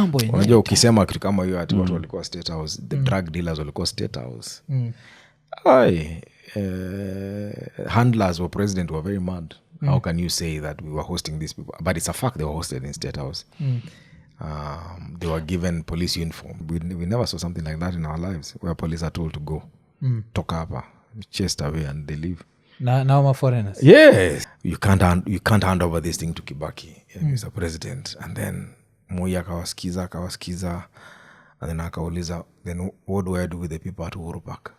kitambo yenyewe. Unajua ukisema kitu kama hiyo ati watu walikuwa State House, the drug dealers walikuwa State House. Handlers for president were very mad. How can you say that we were hosting these people? But it's a fact they were hosted in State House. They were given police uniform. We never saw something like that in our lives, where police are told to go, talk up, chased away, and they leave. Now my foreigners. Yes, you can't hand over this thing to Kibaki, Mr. President, and then Mwai akawasikiza, and then akauliza, then what do I do with the people at Uhuru Park?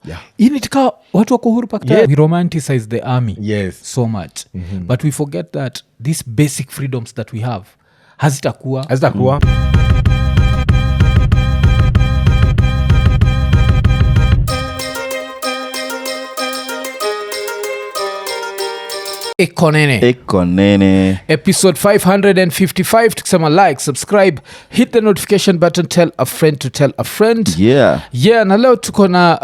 Yeah. Initika watu wako Uhuru Park. We romanticize the army so much, but we forget that these basic freedoms that we have hazitakuwa. Ekonene. Episode 555. Tukisema like, subscribe, hit the notification button, tell a friend to tell a friend. Yeah, na leo tuko na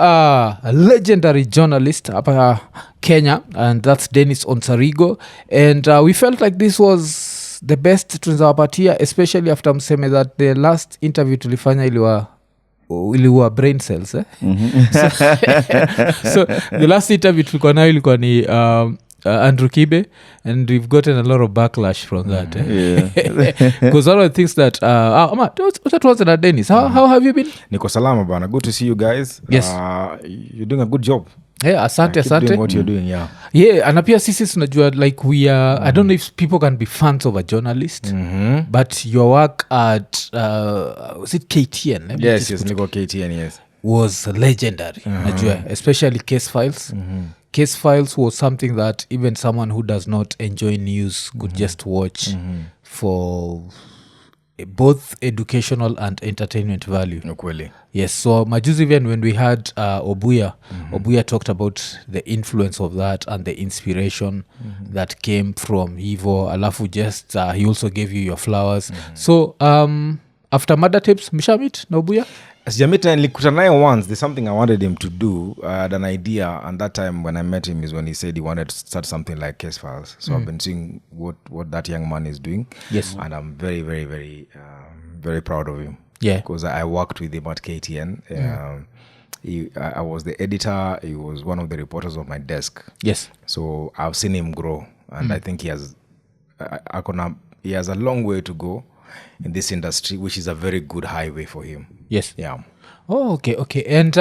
a legendary journalist hapa Kenya, and that's Dennis Onsarigo, and we felt like this was the best tunawapatia, especially after mseme that the last interview tulifanya iliwa brain cells so the last interview tulikuwa nayo ilikuwa ni Andrew Kibe, and we've gotten a lot of backlash from that. Because one of the things that what was it, Dennis? How have you been? Niko salama bana. Good to see you guys. Yes. You're doing a good job. Yeah, asante. Doing what you're doing, yeah. Yeah, and apia sisi tunajua like we are, I don't know if people can be fans of a journalist, but your work at was it KTN? Yes, Niko KTN, yes. Was legendary. Najua, especially case files. Case files was something that even someone who does not enjoy news could just watch for both educational and entertainment value. Ukweli. Yes, so majuzi even when we had Obuya talked about the influence of that and the inspiration that came from Hivo. Alafu just he also gave you your flowers. So after Murder Tapes, Mishamit na Obuya? Sijamita nilikutana naye once. There's something I wanted him to do. I had an idea, and that time when I met him is when he said he wanted to start something like Case Files. So I've been seeing what that young man is doing. Yes. And I'm very, very, very, very proud of him. Yeah. Because I worked with him at KTN. I was the editor. He was one of the reporters on my desk. Yes. So I've seen him grow, and I think he has a long way to go in this industry, which is a very good highway for him. Yes. Yeah. Oh, okay. And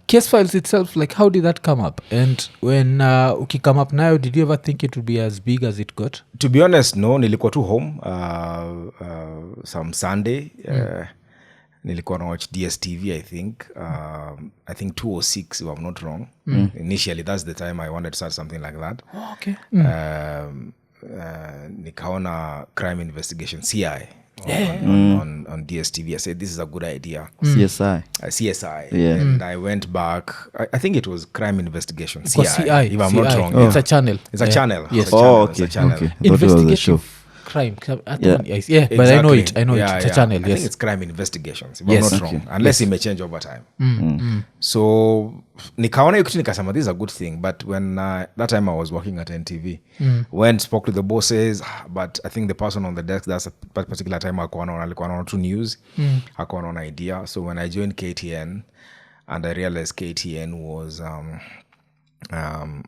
Case Files itself, like how did that come up? And when uki come up now, did you ever think it would be as big as it got? To be honest, no. Nilikuwa tu home some Sunday. Nilikuwa na watch DSTV, I think 206, if I'm not wrong. Initially, that's the time I wanted to start something like that. Oh, okay. Nikaona crime investigation, CI. On DSTV. I said, this is a good idea. CSI. Yeah. And I went back. I think it was crime investigation. CI, if I'm not wrong. It's a channel. It's a channel. Yes. It's a channel. Okay. Investigative crime. But exactly. I know it. It's a channel. I think it's crime investigations, if I'm not wrong. Unless it may change over time. So nikaona hiyo kitu nikasema, this is a good thing. But when that time I was working at NTV, went spoke to the bosses, but I think the person on the desk that particular time alikuwa anaona tu news, hakuwa anaona idea. So when I joined KTN, and I realized KTN was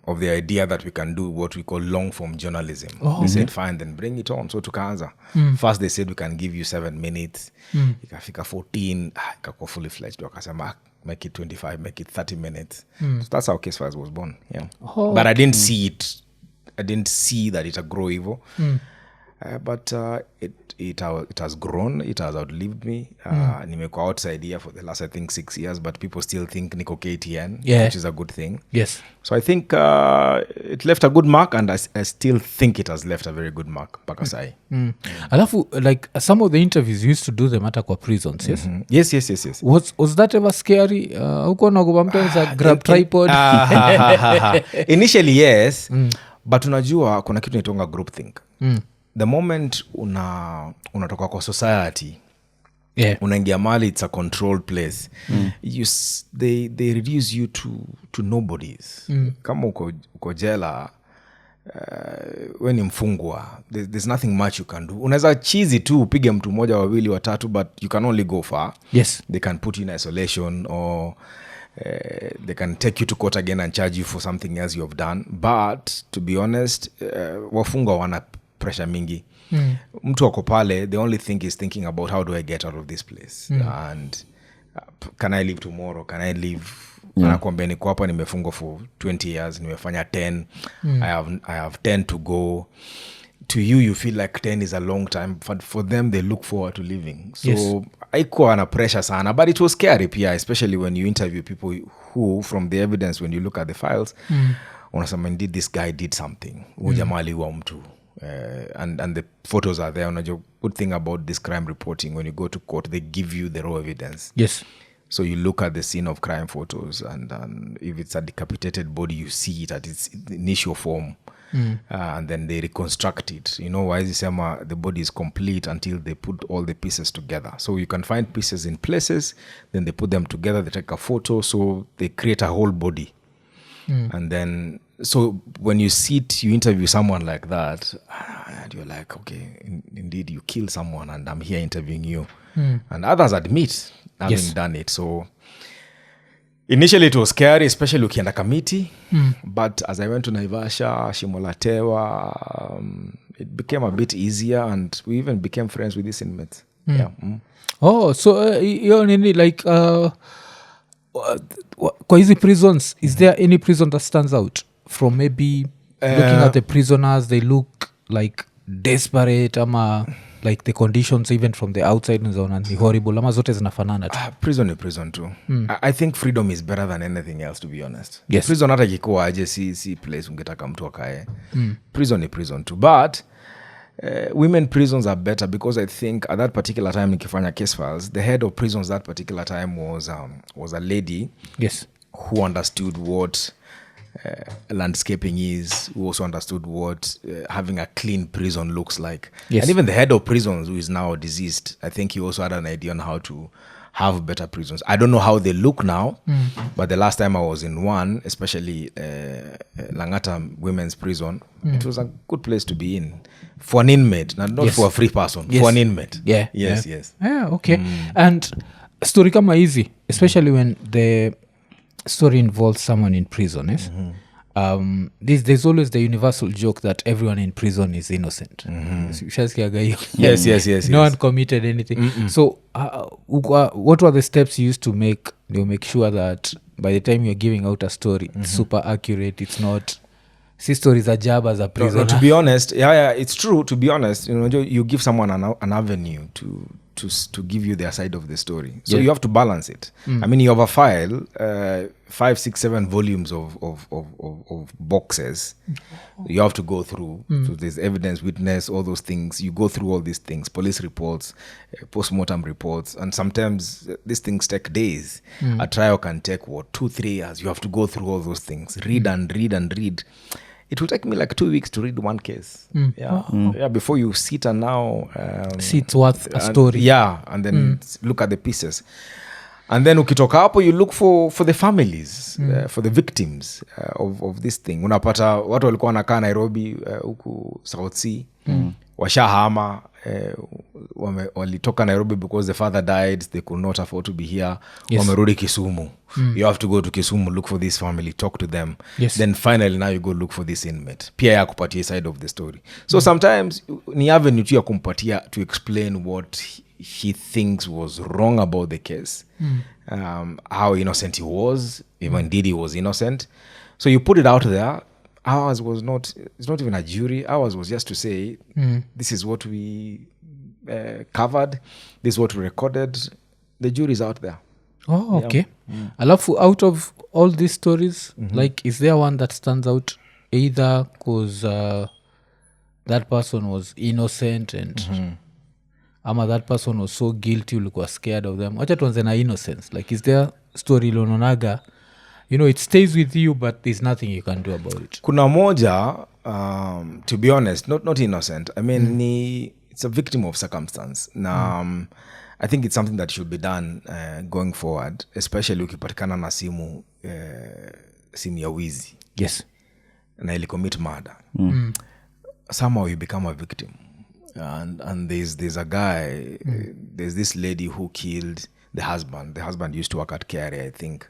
of the idea that we can do what we call long form journalism. They said, fine, then bring it on. So tukaanza. First they said we can give you 7 minutes. Ikafika 14, ikakuwa fully fledged. Wakasema, make it 25, make it 30 minutes. So that's how Case Files was born. Yeah. But I didn't see it. I didn't see that it would grow evil. But it has grown. It has outlived me. Nimekuwa outside here for the last, I think, 6 years, but people still think Niko KTN, which is a good thing. Yes. So I think it left a good mark, and I still think it has left a very good mark. Pakasai. Alafu, like some of the interviews, you used to do them at aqua prisons, yes? Yes. Was that ever scary? Huko nagoba mtu anaweza grab tripod? Initially, yes. But unajua, kuna kitu inaitwa groupthink. The moment unatoka kwa society, unaingia mali, it's a controlled place. They reduce you to nobodies. Kama uko jela, we ni mfungwa, there's nothing much you can do. Unaweza chizi tu upige mtu mmoja wawili watatu, but you can only go far. Yes. They can put you in isolation, or they can take you to court again and charge you for something else you have done. But to be honest, wafungwa wana pressure mingi. Mtu wako pale, the only thing is thinking about how do I get out of this place, and can I leave tomorrow, can I leave. Anakuambia niko hapa nimefungwa for 20 years, nimefanya 10. I have 10 to go. To you feel like 10 is a long time, but for them they look forward to living. So haikuwa na pressure sana, but it was scary pia, especially when you interview people who, from the evidence, when you look at the files, unasema indeed this guy did something. Jamaa aliua mtu. And the photos are there. Unajua, good thing about this crime reporting, when you go to court, they give you the raw evidence. Yes. So you look at the scene of crime photos, and if it's a decapitated body, you see it at its initial form. And then they reconstruct it. You know, why is the body is complete until they put all the pieces together. So you can find pieces in places, then they put them together, they take a photo, so they create a whole body. And then, so when you interview someone like that, and you're like, okay, indeed you killed someone, and I'm here interviewing you. And others admit having done it. So initially it was scary, especially ukienda kamiti. But as I went to Naivasha, Shimolatewa, it became a bit easier, and we even became friends with these inmates. Oh, so you're Nini, like kwa hizi prisons, is there any prison that stands out from maybe looking at the prisoners, they look like desperate, ama like the conditions even from the outside ni horrible, ama zote zinafanana tu? Prison ni prison too. I think freedom is better than anything else, to be honest. Yes. Prison hata kikuwa aje si place ungetaka mtu akae. Prison ni prison too. But women prisons are better, because I think at that particular time nikifanya case files, the head of prisons that particular time was a lady. Yes. Who understood what landscaping is, who also understood what having a clean prison looks like. Yes. And even the head of prisons, who is now deceased, I think he also had an idea on how to have better prisons. I don't know how they look now, but the last time I was in one, especially Langata Women's Prison, it was a good place to be in. For an inmate, not for a free person. For an inmate. Yeah. Yes. Yeah, okay. And story kama hizi, especially when the story involves someone in prison, yes? There's always the universal joke that everyone in prison is innocent. Yes. No one committed anything. So what were the steps you used to make sure that by the time you're giving out a story, it's super accurate, it's not stories are job as a prisoner? No, to be honest, it's true. To be honest, you give someone an avenue to give you their side of the story. So you have to balance it. I mean, you have a file, 5, 6, 7 volumes of boxes. You have to go through. So there's evidence, witness, all those things. You go through all these things, police reports, post-mortem reports, and sometimes these things take days. A trial can take 2-3 years. You have to go through all those things, read and read. It will take me like 2 weeks to read one case. Before you sit and now see it's worth a story. And then look at the pieces. And then ukitoka hapo, you look for the families, for the victims of this thing. Unapata watu walikuwa wanakaa Nairobi, huku South Sea, washahama, walitoka Nairobi because the father died, they could not afford to be here. Wamerudi Kisumu. You have to go to Kisumu, look for this family, talk to them. Then finally now you go look for this inmate. Pia ya kupatia side of the story. So sometimes ni avenue tu ya kumpatia to explain what he thinks was wrong about the case. How innocent he was, even indeed he was innocent. So you put it out there. Ours was it's not even a jury. Ours was just to say, this is what we covered, this is what we recorded. The jury's out there. Oh, okay. Alafu, out of all these stories, like, is there one that stands out, either because that person was innocent and ama that person was so guilty ulikuwa scared of them? Wacha tuanze na innocence. Like, is there story ilionaga, it stays with you, but there's nothing you can do about it? Kuna moja, to be honest, not innocent. I mean, it's a victim of circumstance. Now, I think it's something that should be done going forward, especially ukipatikana na simu ya wizi. Yes. na commit murder. Somehow you become a victim. And there's a guy, there's this lady who killed the husband. The husband used to work at KRA, I think.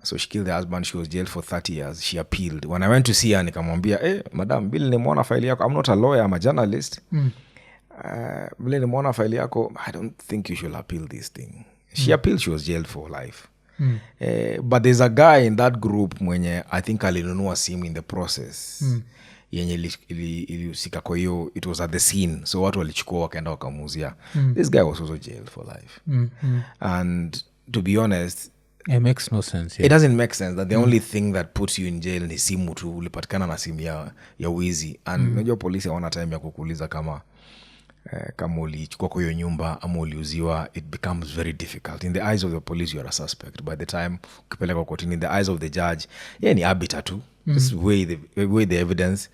So she killed the husband. She was jailed for 30 years. She appealed. When I went to see her, nikamwambia, madam, vile nimeona file yako. I'm not a lawyer, I'm a journalist. Vile nimeona file yako, I don't think you should appeal this thing. She appealed, she was jailed for life. But there's a guy in that group mwenye I think alinunua simu in the process. Yenye ilihusika kwa hiyo, it was at the scene. So watu walichukua wakaenda wakamuuzia. This guy was also jailed for life. And to be honest, it makes no sense. It doesn't make sense that the only thing that puts you in jail ni simu tu, ulipatikana na simu ya wizi. And unajua polisi hawana time ya kukuuliza kama ulichukua kwa hiyo nyumba ama uliuziwa. It becomes very difficult. In the eyes of the police, you are a suspect. By the time ukipeleka kotini, in the eyes of the judge, ni arbiter tu. Just weigh the evidence,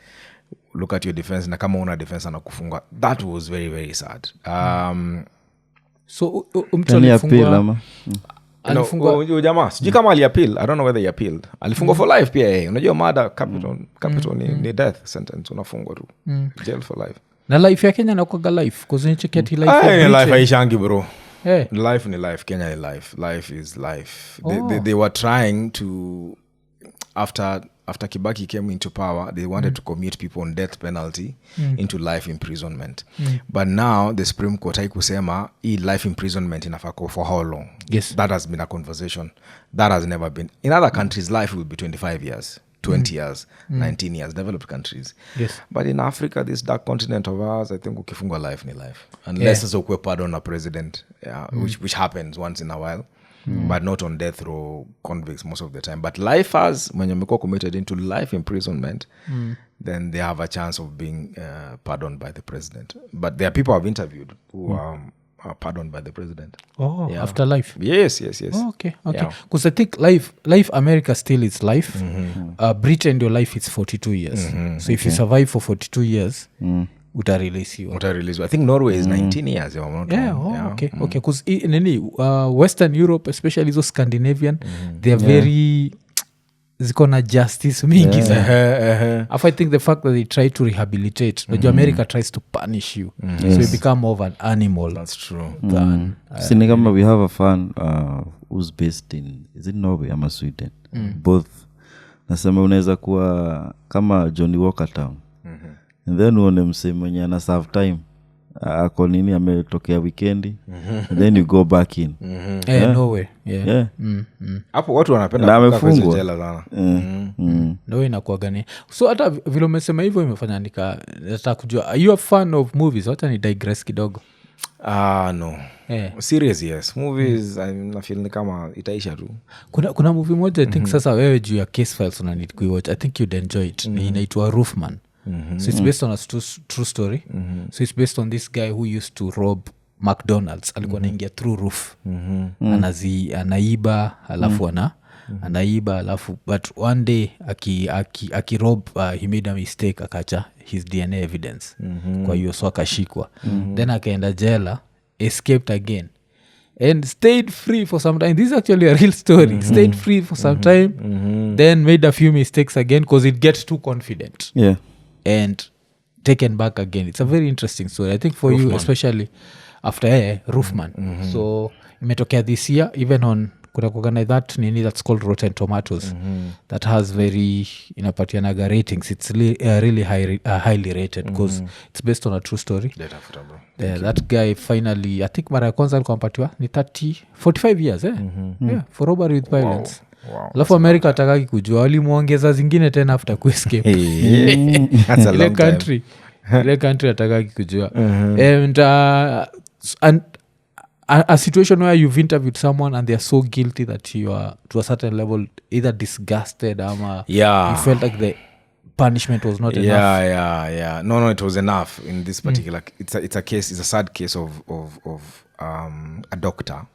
look at your defense, na kama una defense anakufunga. That was very, very sad. So mtu alifungwa jamaa sijui kama aliappeal. I don't know whether he appealed. Alifungwa for life pia. Unajua murder capital ni death sentence, unafungwa tu jail for life. Na life ya Kenya inakuwa life because ni cheketi life. Life haishangi bro. Life ni life. Kenya ni life. Life is life. They were trying to after Kibaki came into power, they wanted to commute people on death penalty into life imprisonment. But now the Supreme Court haikusema life imprisonment inafaa for how long. Yes. That has been a conversation. That has never been. In other countries, life will be 25 years, 20 years, 19 years, developed countries. Yes. But in Africa, this dark continent of ours, I think ukifungwa life ni life. Unless it's ukwe pardon a president, which happens once in a while. But not on death row convicts most of the time. But lifers, when you're committed into life imprisonment, then they have a chance of being pardoned by the president. But there are people I've interviewed who are pardoned by the president. After life? Yes. Okay. Because I think life America still is life. Britain, your life is 42 years. So if you survive for 42 years, utareleasiwa. I think Norway is 19 years. Okay. Because in Western Europe, especially those Scandinavian, they are very ziko na justice mingi sana. I think the fact that they try to rehabilitate, America tries to punish you, so you become more of an animal. That's true. Than we have a fan who's based in, is it Norway ama Sweden? Both. Nasema unaweza kuwa kama Johnny Walker Town. And then uone mse mwenye ana serve time ako nini ametokea weekendi, and then you go back in. Norway. Hapo watu wanapenda kufungwa jela sana. Ndio inakuwa gani. So hata vile umesema hivyo imefanya nataka kujua, are you a fan of movies? Hata ni digress kidogo. No. Serious, yes. Movies, I feel ni kama itaisha tu. Kuna movie moja I think sasa wewe juu ya Case Files una need kuiwatch. I think you'd enjoy it. Inaitwa Roofman. So it's based on a true story. So it's based on this guy who used to rob McDonald's. Alikuwa anaingia through roof. Anaiba alafu anaiba alafu, but one day akirob he made a mistake, akacha his DNA evidence. Kwa hiyo so akashikwa. Then akaenda jela, escaped again and stayed free for some time. This is actually a real story. Stayed free for some time, then made a few mistakes again because it gets too confident. And taken back again. It's a very interesting story, I think, for Roofman. You especially after Roofman. So imetokea this year, even on kuna that nini that's called Rotten Tomatoes, that has very inapatianaga ratings. It's really highly rated because it's based on a true story. That guy finally, I think mara ya kwanza alikuwa mpatiwa ni 45 years for robbery with violence. Alafu America atakaki kujua walimuongeza zingine tena after kuescape. Ile country atakaki kujua. And a situation where you've interviewed someone and they are so guilty that you are to a certain level either disgusted or you felt like the punishment was not enough. No, it was enough in this particular it's a case, it's a sad case of a doctor.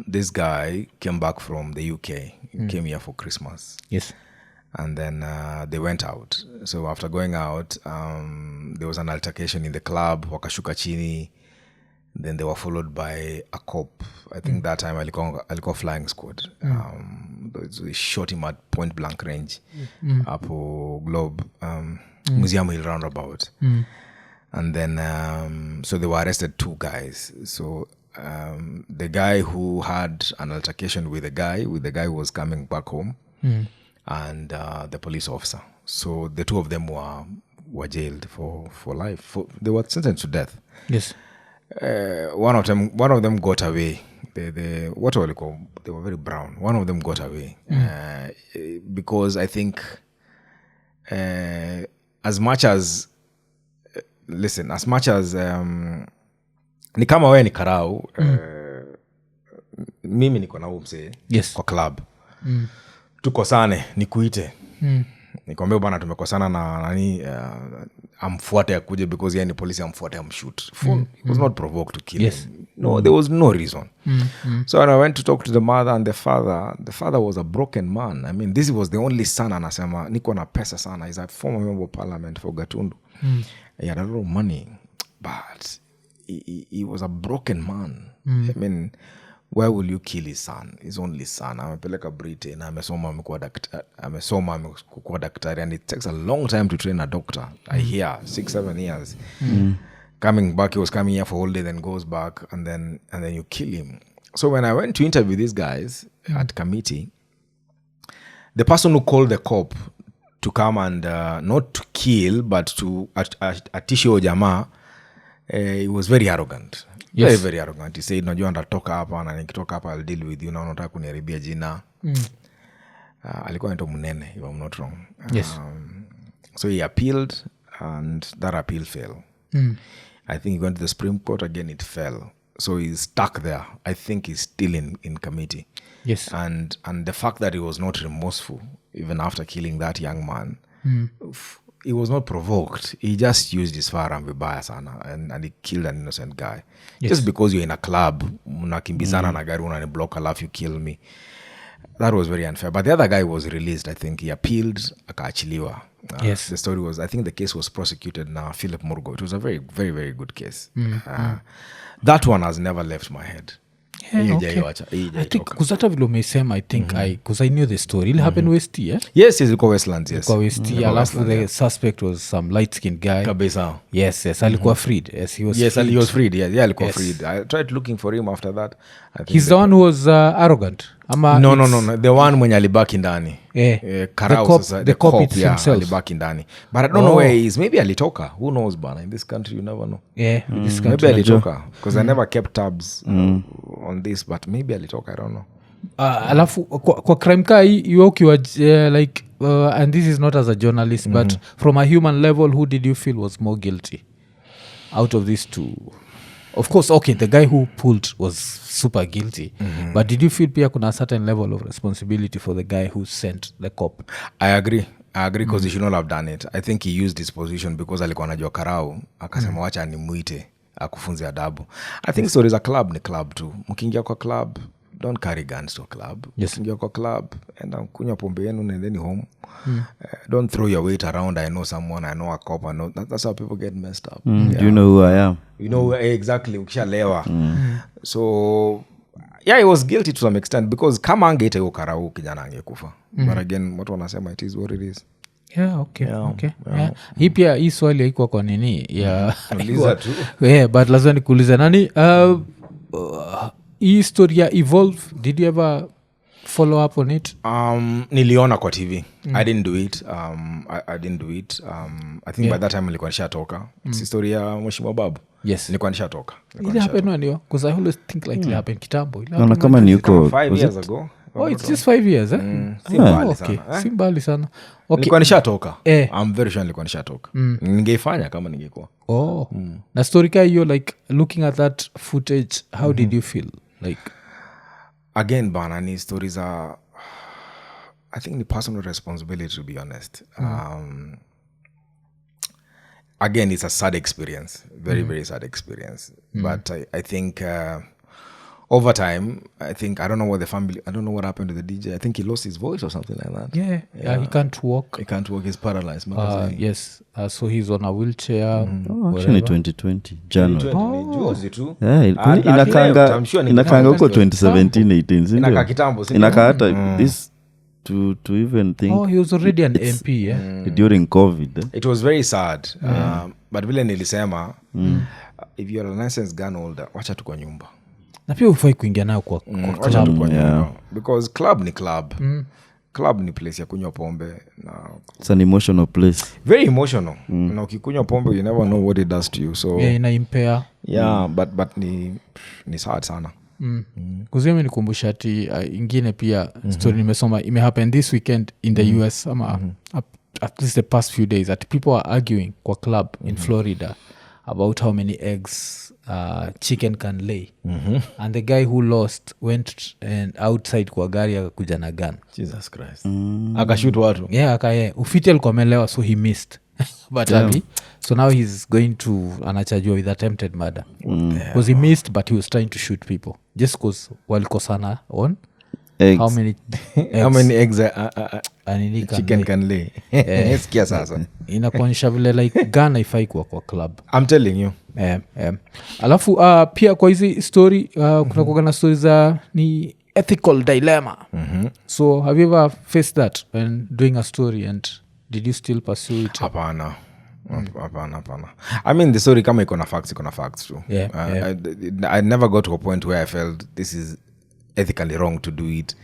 This guy came back from the UK. He came here for Christmas. Yes. And then they went out. So after going out, there was an altercation in the club. Wakashuka chini. Then they were followed by a cop. I think that time alikuwa flying squad. they shot him at point blank range hapo Globe Museum Hill roundabout. And then so they were arrested 2 guys. So the guy who had an altercation with the guy who was coming back home, and the police officer. So the 2 of them were jailed for life. They were sentenced to death. Yes. One of them got away. What were they called? They were very brown. One of them got away because I think as much as ni kama wewe ni karau, mimi niko na huyu msee kwa club, tukosane nikuite, nikwambia bwana tumekosana na nani, amfuate akuje because yeye ni polisi, amfuate amshoot. It was not provoked to kill him. No, there was no reason. So when I went to talk to the mother and the father was a broken man. I mean, this was the only son, anasema niko na pesa sana. He's a former member of parliament for Gatundu. He had a lot of money, but he was a broken man. I mean, why will you kill his son, his only son? Amepeleka Britain, amesoma amekuwa daktari, and it takes a long time to train a doctor. I hear 6-7 years. Coming back, he was coming here for holiday, then goes back, and then you kill him. So when I went to interview these guys at committee, the person who called the cop to come and not to kill but to atisho jamaa, he was very arrogant. Very, very arrogant. He said, najua ndatoka hapa na nikitoka hapa I'll deal with you, na unataka kuniharibia jina. Alikuwa anaitwa Munene, if I'm not wrong. So he appealed, and that appeal fell. I think he went to the Supreme Court again, it fell. So he's stuck there. I think he's still in committee. Yes. And the fact that he was not remorseful even after killing that young man, he was not provoked. He just used his firearm vibaya sana, and he killed an innocent guy. Just because you're in a club, unakimbizana na gari unani block, alafu you kill me. That was very unfair. But the other guy was released. I think he appealed, akaachiliwa. The story was, I think the case was prosecuted now, Philip Murgo. It was a very, very, very good case. That one has never left my head. I think kuzata vile umesema, I think because I knew the story. It happened West, Yes, ilikuwa Westlands, yes. West, alafu the suspect was some light-skinned guy. Kabisa. Yes, alikuwa freed. Yes, he was freed. He was freed. Yeah, alikuwa freed. I tried looking for him after that. He's the one who was arrogant. No. The one mwenye alibaki ndani. The cop himself. Alibaki ndani. But I don't know where he is. Maybe alitoka. Who knows, bana? In this country, you never know. In this country. Maybe alitoka. Because I never kept tabs on this. But maybe alitoka. I don't know. Alafu, kwa crime ka you ukiwa like, and this is not as a journalist, but from a human level, who did you feel was more guilty out of these two? Of course, okay, the guy who pulled was super guilty, but did you feel pia kuna a certain level of responsibility for the guy who sent the cop? I agree because he should not have done it. I think he used his position because alikuwa anajua karau, akasema wacha nimuite akufunze adabu. I think so. There's a club, ni club too. Mkiingia kwa club, don't carry guns to a club. Mkiingia kwa club, enda kunywa pombe yenu, nendeni home. Don't throw your weight around. I know someone, I know a cop, I know that's how people get messed up. Do you know who I am? You know exactly. Ukishalewa. So yeah, he was guilty to some extent because kama angeita hiyo karau kijana angekufa. But again, watu wanasema it is what it is. Okay. Hii pia hii swali haikuwa kwa nini uliza tu. But lazima nikuulize nani hii historia evolve, did you ever follow up on it? Niliona kwa TV. I didn't do it. I didn't do it. I think by that time nilikuwa nishatoka. It's story ya Mheshimiwa Babu. Yes. Nilikuwa nishatoka. It happened when you, because I always think like it happened kitambo. Naona kama ni yuko 5 years ago. It's just 5 years, Simbali sana. Okay. Nilikuwa nishatoka. I'm very sure nilikuwa nishatoka. Ningeifanya kama ningekuwa. Na story ka hiyo, like looking at that footage, how did you feel? Like again, bana, ni stories are, I think the personal responsibility, to be honest. Again, it's a sad experience, very, very sad experience. But I think over time, I don't know what what happened to the DJ. I think he lost his voice or something like that. Yeah, he can't walk. He's paralyzed. Yes, so he's on a wheelchair. Actually 2020 January. Juzi tu. Inakanga huko 2017 18. Inaka kitambo. Inaka hata to even think he was already an mp during covid It was very sad. But vile nilisema if you're a licensed gun holder, wacha tu kwa nyumba. na pia ufai kuingia nayo kwa Wacha tu kwa nyumba. Because club ni club. Club ni place ya kunywa pombe na it's an emotional place. very emotional. Na ukikunywa pombe you never know what it does to you. So ina impair but ni sad sana. kuzimi nikumbusha ati ingine pia story nimesoma imehappen this weekend in the US ama at least the past few days that people are arguing kwa club in Florida about how many eggs chicken can lay and the guy who lost went and outside kwa gari akakuja na gun. Jesus Christ. Akashoot watu. Ufiti alikuwa amelewa so he missed but so now he's going to anachajua with attempted murder because he missed but he was trying to shoot people just because walikosana on Eggs. How many eggs chicken can lay? Sikia sasa. Inakuonyesha vile like gun haifai kuwa kwa club. I'm telling you. Alafu pia kwa hizi story kuna kuwa na story za ni ethical dilemma. So have you ever faced that when doing a story and did you still pursue it? Hapana. I mean the story kama iko na facts too. I never got to a point where I felt this is ethically wrong to do it.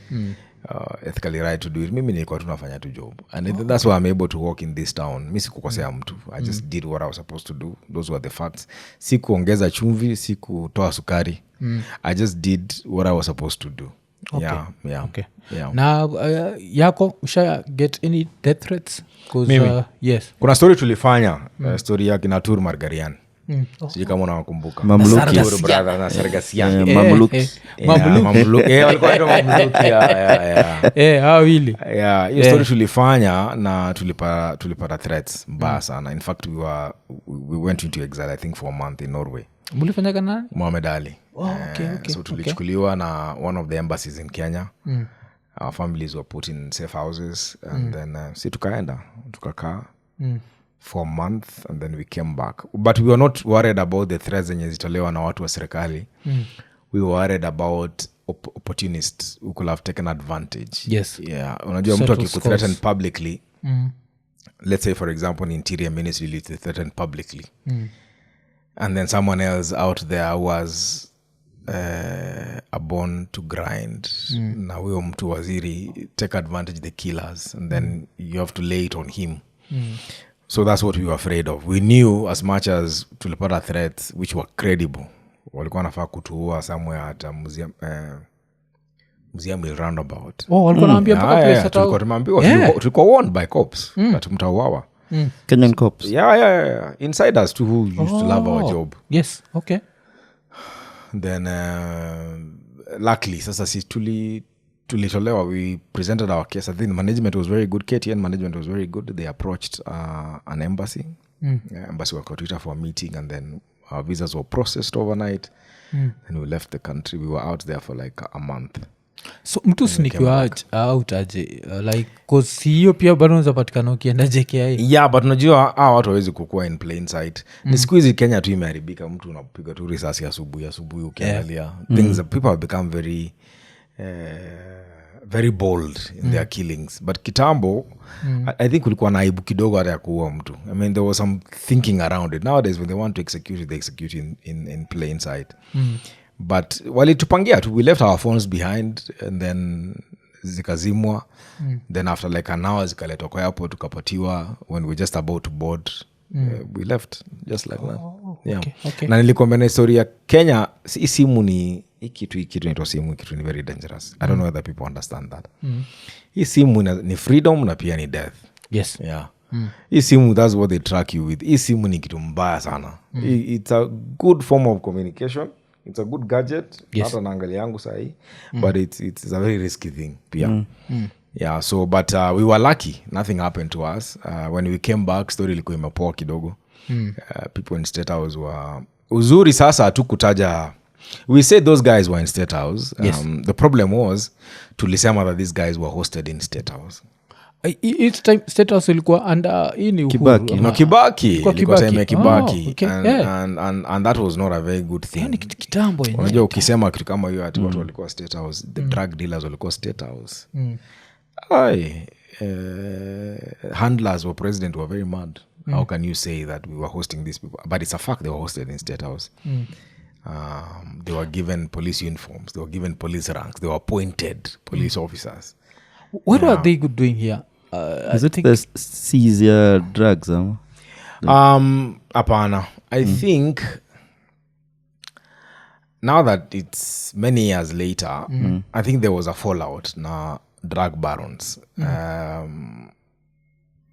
Ethically right to do it. Mimi nilikuwa tunafanya tu job and that's why I'm able to walk in this town. Mi sikukosea mtu. I just did what I was supposed to do. Those were the facts. Sikuongeza chumvi, sikutoa sukari. I just did what I was supposed to do. Okay. Na yako usha get any death threats? Mimi? Yes. Kuna story tulifanya story ya kina Artur Margarian. Sijui kama unawakumbuka. Mamluki. Brother na Sargasian. Mamluki. Mamluki. Walikuwa wanaitwa Mamluki. Hawili. Hiyo story tulifanya na tulipata threats mbaya sana. In fact we went into exile I think for a month in Norway. Mulifanya nani? Muhammad Ali. Okay. So tulichukuliwa na one of the embassies in Kenya. Our families were put in safe houses and then si tukakaa for a month and then we came back. But we were not worried about the threats zenye zitolewa na watu wa serikali. We were worried about opportunists who could have taken advantage. Yes. Unajua mtu akikuthreaten publicly. Let's say for example, Interior Ministry threatened publicly. And then someone else out there was a born to grind. Na huyo mtu waziri take advantage the killers and then you have to lay it on him. So that's what we were afraid of. We knew as much as tulipata threats which were credible. Walikuwa nafaa kutuua somewhere at a museum roundabout. Walikuwa naambia mpaka place hata. Tulikuwa tumeambiwa tulikuwa warned by cops that mtauawa. Kenyan cops. Yeah. Insiders too who used to love our job. Yes, okay. Then luckily sasa si tulitolewa. We presented our case. I think the management was very good. KTN management was very good. They approached an embassy. Embassy were for a meeting and then our visas were processed overnight. And we left the country. We were out there for like a month. So mtu snikiwa out aje like cause hiyo pia bado unaweza patikana ukienda JKI. But unajua watu hawezi kukua in plain sight. Ni siku hizi Kenya tu imeharibika, mtu unapiga tu risasi asubuhi ukiangalia. Things people have become very bold in their killings. But kitambo I think kulikuwa na aibu kidogo hata ya kuua mtu. I mean there was some thinking around it. Nowadays when they want to execute it, they execute in plain sight. But walitupangia tu, we left our phones behind and then zikazimwa. Then after like an hour zikaletwa kwa airport tukapatiwa. When we just about to board we left just like that. Okay. Na nilikwambia na historia ya Kenya. Hii simu ni kitu inaitwa simu, kitu ni very dangerous. I don't know whether people understand that. Hii simu ni freedom na pia ni death. Yes. Hii simu, that's what they track you with. Hii simu ni kitu mbaya sana. It's a good form of communication. It's a good gadget. Hata naangalia yangu sahi. But it's a very risky thing pia. So but we were lucky. Nothing happened to us. When we came back, story ilikuwa imepoa kidogo. People in State House were uzuri sasa hatukutaja. We said those guys were in State House. The problem was tulisema that these guys were hosted in State House. Each time State House ilikuwa under ini Uhuru. Kibaki. Ilikuwa time ya Kibaki. Okay. And that was not a very good thing. Yani kitambo unajua ukisema kitu kama hiyo ati watu walikuwa State House, the drug dealers walikuwa State House. Handlers or president were very mad. How can you say that we were hosting these people? But it's a fact, they were hosted in State House. They were given police uniforms, they were given police ranks, they were appointed police officers. What are they doing here? Is it the seizure drugs? Apana. I think now that it's many years later, I think there was a fallout na drug barons.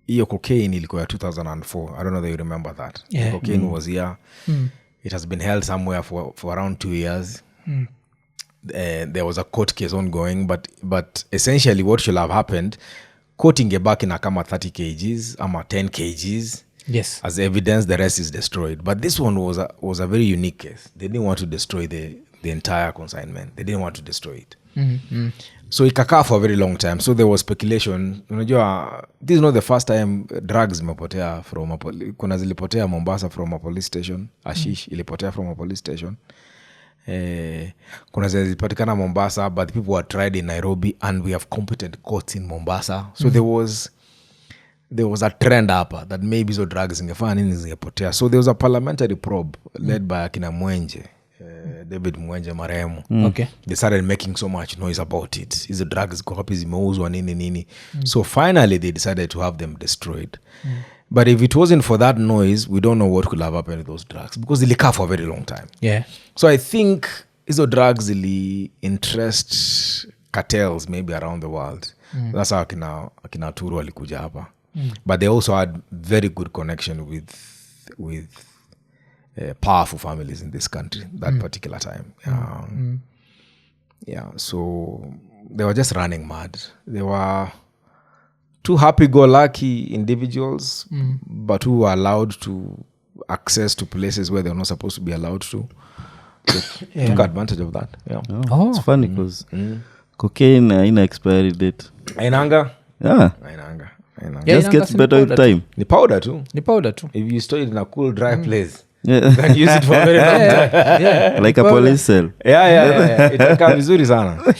Iyo cocaine ilikuwa ya 2004. I don't know if you remember that. Yeah. Cocaine was here. It has been held somewhere for around 2 years. There was a court case ongoing, but essentially what should have happened, court ingebaki na kama 30 kgs ama 10 kgs. Yes. As evidence, the rest is destroyed. But this one was a very unique case. They didn't want to destroy the entire consignment. They didn't want to destroy it. So ikakaa for a very long time. So there was speculation. Unajua, this is not the first time drugs imepotea from kuna zilipotea Mombasa from a police station. Ashish ilipotea from a police station. Kuna zilipatikana Mombasa, but the people were tried in Nairobi, and we have competent courts in Mombasa. So there was a trend hapa that maybe so drugs zingefanya nini zingepotea. So there was a parliamentary probe led by akina Mwenje, David Mwenje marehemu. Okay. They started making so much noise about it. Is the drugs kopi zimeuzwa nini. So finally they decided to have them destroyed. But if it wasn't for that noise, we don't know what could have happened to those drugs, because they live for a very long time. Yeah. So I think hizo drugs ili interest cartels maybe around the world. That's how akina Turu walikuja hapa. But they also had very good connection with powerful families in this country that particular time. Yeah, so they were just running mad. They were two happy-go-lucky individuals, but who were allowed to access to places where they're not supposed to be allowed to. They took advantage of that. Yeah. It's funny because cocaine in expiry date. Ainanga? Yeah. Ainanga. Yeah, Just gets better with time. Ni powder too. Ni powder too. If you store it in a cool, dry place, Yeah. you can use it for a very long time. Yeah. Like a police cell. Yeah. Itakaa vizuri sana.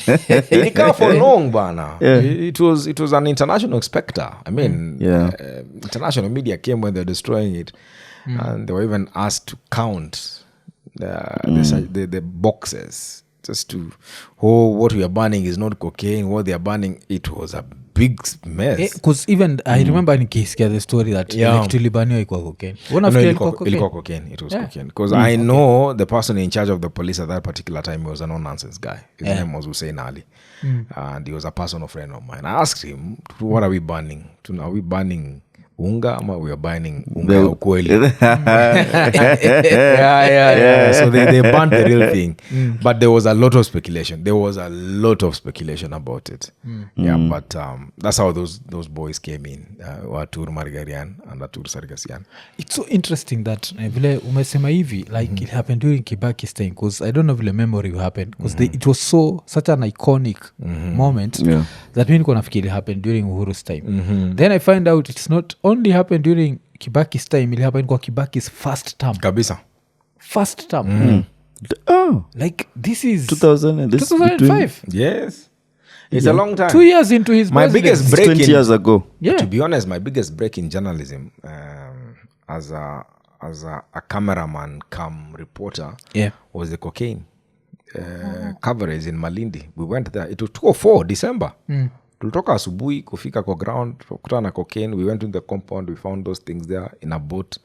Ilikaa for long bana. Yeah. It was an international specter. I mean, international media came when they were destroying it, and they were even asked to count the boxes, just to what we are burning is not cocaine. What they are burning, it was a big mess. Because even I remember nikisikia the story that like tulibaniwa ikuwa cocaine. Ilikuwa cocaine. It was cocaine. Because I know the person in charge of the police at that particular time was a no-nonsense guy. His name was Hussein Ali. And he was a personal friend of mine. I asked him, what are we burning? Are we burning unga ama we are burning unga ya ukweli? Yeah. So they burned the real thing. But there was a lot of speculation about it. Yeah, but that's how those boys came in. Artur Margarian and Artur Sargasian. It's so interesting that vile umesema hivi like it happened during Kibaki's time, because I don't know vile memory happened, because it was such an iconic moment that mimi niko nafikiri happened during Uhuru's time. Then I find out it's not only happened during Kibaki's time, it happened kwa Kibaki's first term. Kabisa. First term. Like this is 2005. Yes. It's a long time. 2 years into his My biggest break 20 years ago. Yeah. To be honest, my biggest break in journalism as a cameraman come reporter was the cocaine coverage in Malindi. We went there. It was 2004 December. Tulitoka asubuhi kufika kwa ground, kukutana na cocaine. We went to the compound. We found those things there in a boat.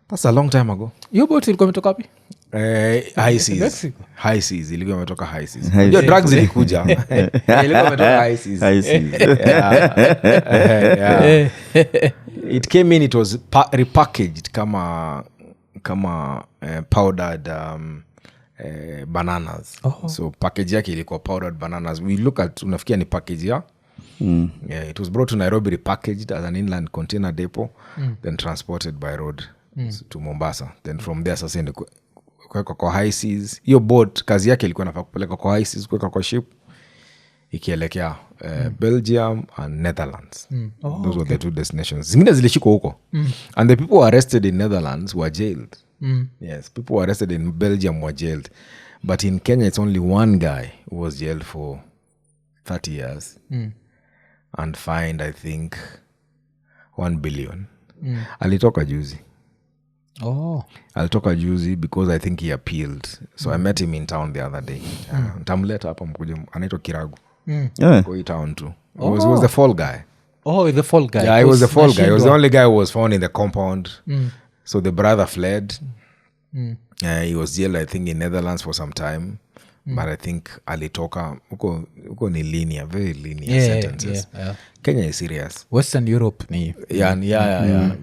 That's a long time ago. Your boat ilikuwa imetoka wapi? High seas. Mexico. High seas. Ilikuwa imetoka high seas. High Your seas. drugs ilikuja. Ilikuwa imetoka high seas. I see. Yeah. It came in, it was repackaged kama powdered bananas. So package yake ilikuwa powdered bananas. We look at, unafikia ni package ya it was brought to Nairobi, repackaged as an inland container depot, then transported by road to Mombasa. Then from there sasa ndio kuweka kwa high seas. Hiyo boat kazi yake ilikuwa nafaa kupeleka kwa high seas, kuweka kwa ship ikielekea Belgium and Netherlands. Those were the two destinations. Zingine zilishikwa huko. And the people who were arrested in Netherlands were jailed. Yes, people who were arrested in Belgium were jailed. But in Kenya, it's only one guy who was jailed for 30 years and fined I think 1 billion. Alitoka juzi. Alitoka juzi because I think he appealed. So I met him in town the other day. Nitamleta hapa mkuje, anaitwa Kiragu. Kwa hii town too. He was the fall guy. The fall guy. Yeah, he was the fall guy. He was the only guy who was found in the compound. So the brother fled. He was jailed I think in Netherlands for some time. But I think alitoka uko ni linear, very linear sentences. Yeah. Kenya is serious. Western Europe ni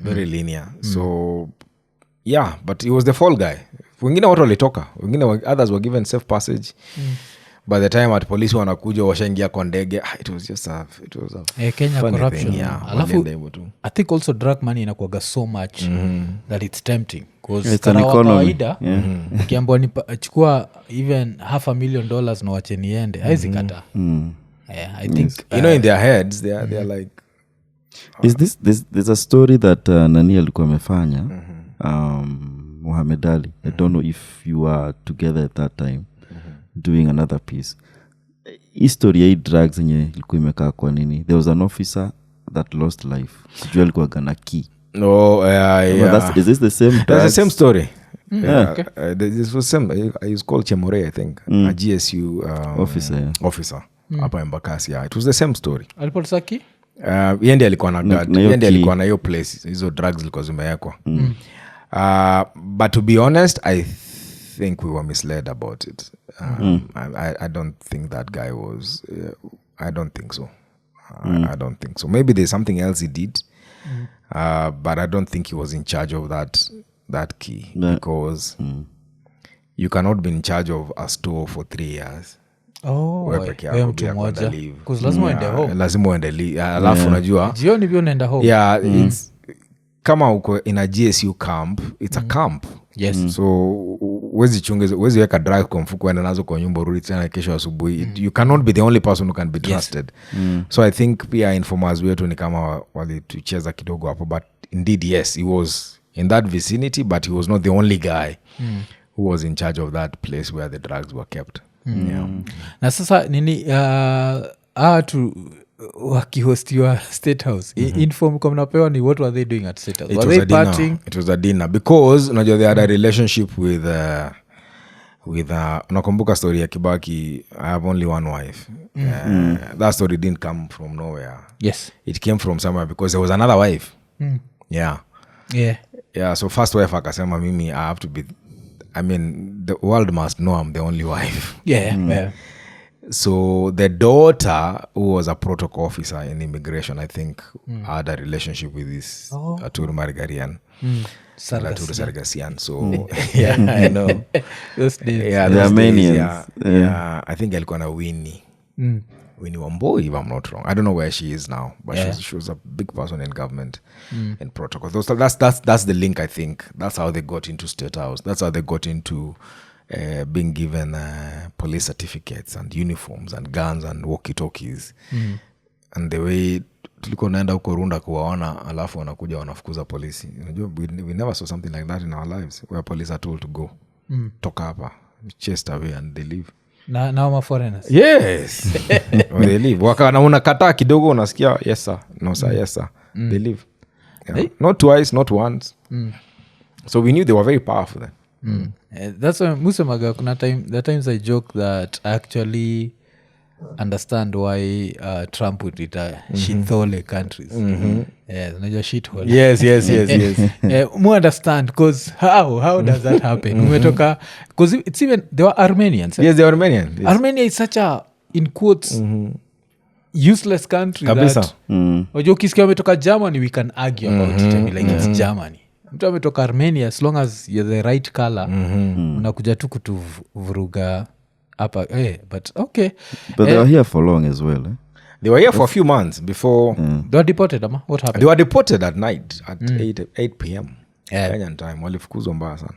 very linear. So yeah, but he was the fall guy. Wengine watu walitoka, others were given safe passage. By the time at police wanakuja washaingia kwa ndege, it was just a Kenya corruption. Thing, yeah. Alafu I think also drug money inakuwaga so much that it's tempting. It's an economy. Kiambo chukua even $500,000 na wache niende haizi kata. I think in their heads they are like is there's a story that Nani alikuwa amefanya Muhammad Ali. I don't know if you were together at that time doing another piece. History ya drugs yenye ilikuwa imekaa kwa nini. There was an officer that lost life. Sijui alikuwa gana key. Yeah. Is this the same? That's the same story. Okay. This was same. He was called Chemore, I think. A GSU officer. Hapa Embakasi. Yeah. It was the same story. Alipoteza key? Yendi alikuwa na guard. Yendi alikuwa na hiyo place. Hizo drugs zilikuwa zimewekwa. But to be honest, I think we were misled about it. I don't think that guy was... I don't think so. I don't think so. Maybe there's something else he did. But I don't think he was in charge of that key. Because you cannot be in charge of a store for 3 years. Mtu moja. Because lazima uende home. Lazima uende alafu unajua. Jioni pia unaenda home. Yeah, it's kama uko in a GSU camp, it's a camp. Yes. So wezi weka drug kwa mfuko enda nazo kwa nyumba rudi tena kesho asubuhi. You cannot be the only person who can be trusted. So I think pia informers wetu ni kama walitucheza kidogo hapo, but indeed yes, he was in that vicinity, but he was not the only guy who was in charge of that place where the drugs were kept. Yeah. Na sasa nini wakihostiwa State House, inform kama napewa ni what were they doing at State House? It was a dinner because unajua they had a relationship with unakumbuka story ya Kibaki, I have only one wife. That story didn't come from nowhere. Yes. It came from somewhere because there was another wife. Yeah, so first wife akasema mimi I have to be, I mean the world must know I'm the only wife. Yeah. So the daughter, who was a protocol officer in immigration, I think, had a relationship with this Artur Margarian. Artur Sargasian. So yeah, I know. Those days. Yeah, the Armenians. Yeah, I think alikuwa na Winnie. Winnie Wamboi, if I'm not wrong. I don't know where she is now, but she was a big person in government and protocol. So that's the link, I think. That's how they got into State House. That's how they got into being given police certificates and uniforms and guns and walkie-talkies. And the way tulikuwa naenda huko Runda kuwaona alafu wanakuja wanafukuza polisi. We never saw something like that in our lives where police are told to go. Toka hapa, chased away and they leave. Now my foreigners. Yes. They leave. Wakana unakataa kidogo unasikia yes sir. No sir, yes sir. They leave. Yeah. Hey. Not twice, not once. So we knew they were very powerful then. That's why Musemaga the times I joke that I actually understand why Trump would retire shithole countries. Unajua shithole. Yes. More understand because how does that happen? Umetoka because it's even they were Armenians. Yes, they were Armenian. Yes. Armenia is such a in quotes useless country Kabisa. that unajua ukisikia umetoka Germany we can argue about it and be like it's Germany. Mtu ametoka Armenia as long as you're the right color unakuja tu kutuvuruga hapa but okay. But they were here for long as well. They were here for a few months before they were deported ama what happened? They were deported at night at 8 p.m. Kenyan time. Walifukuzwa mbaya sana.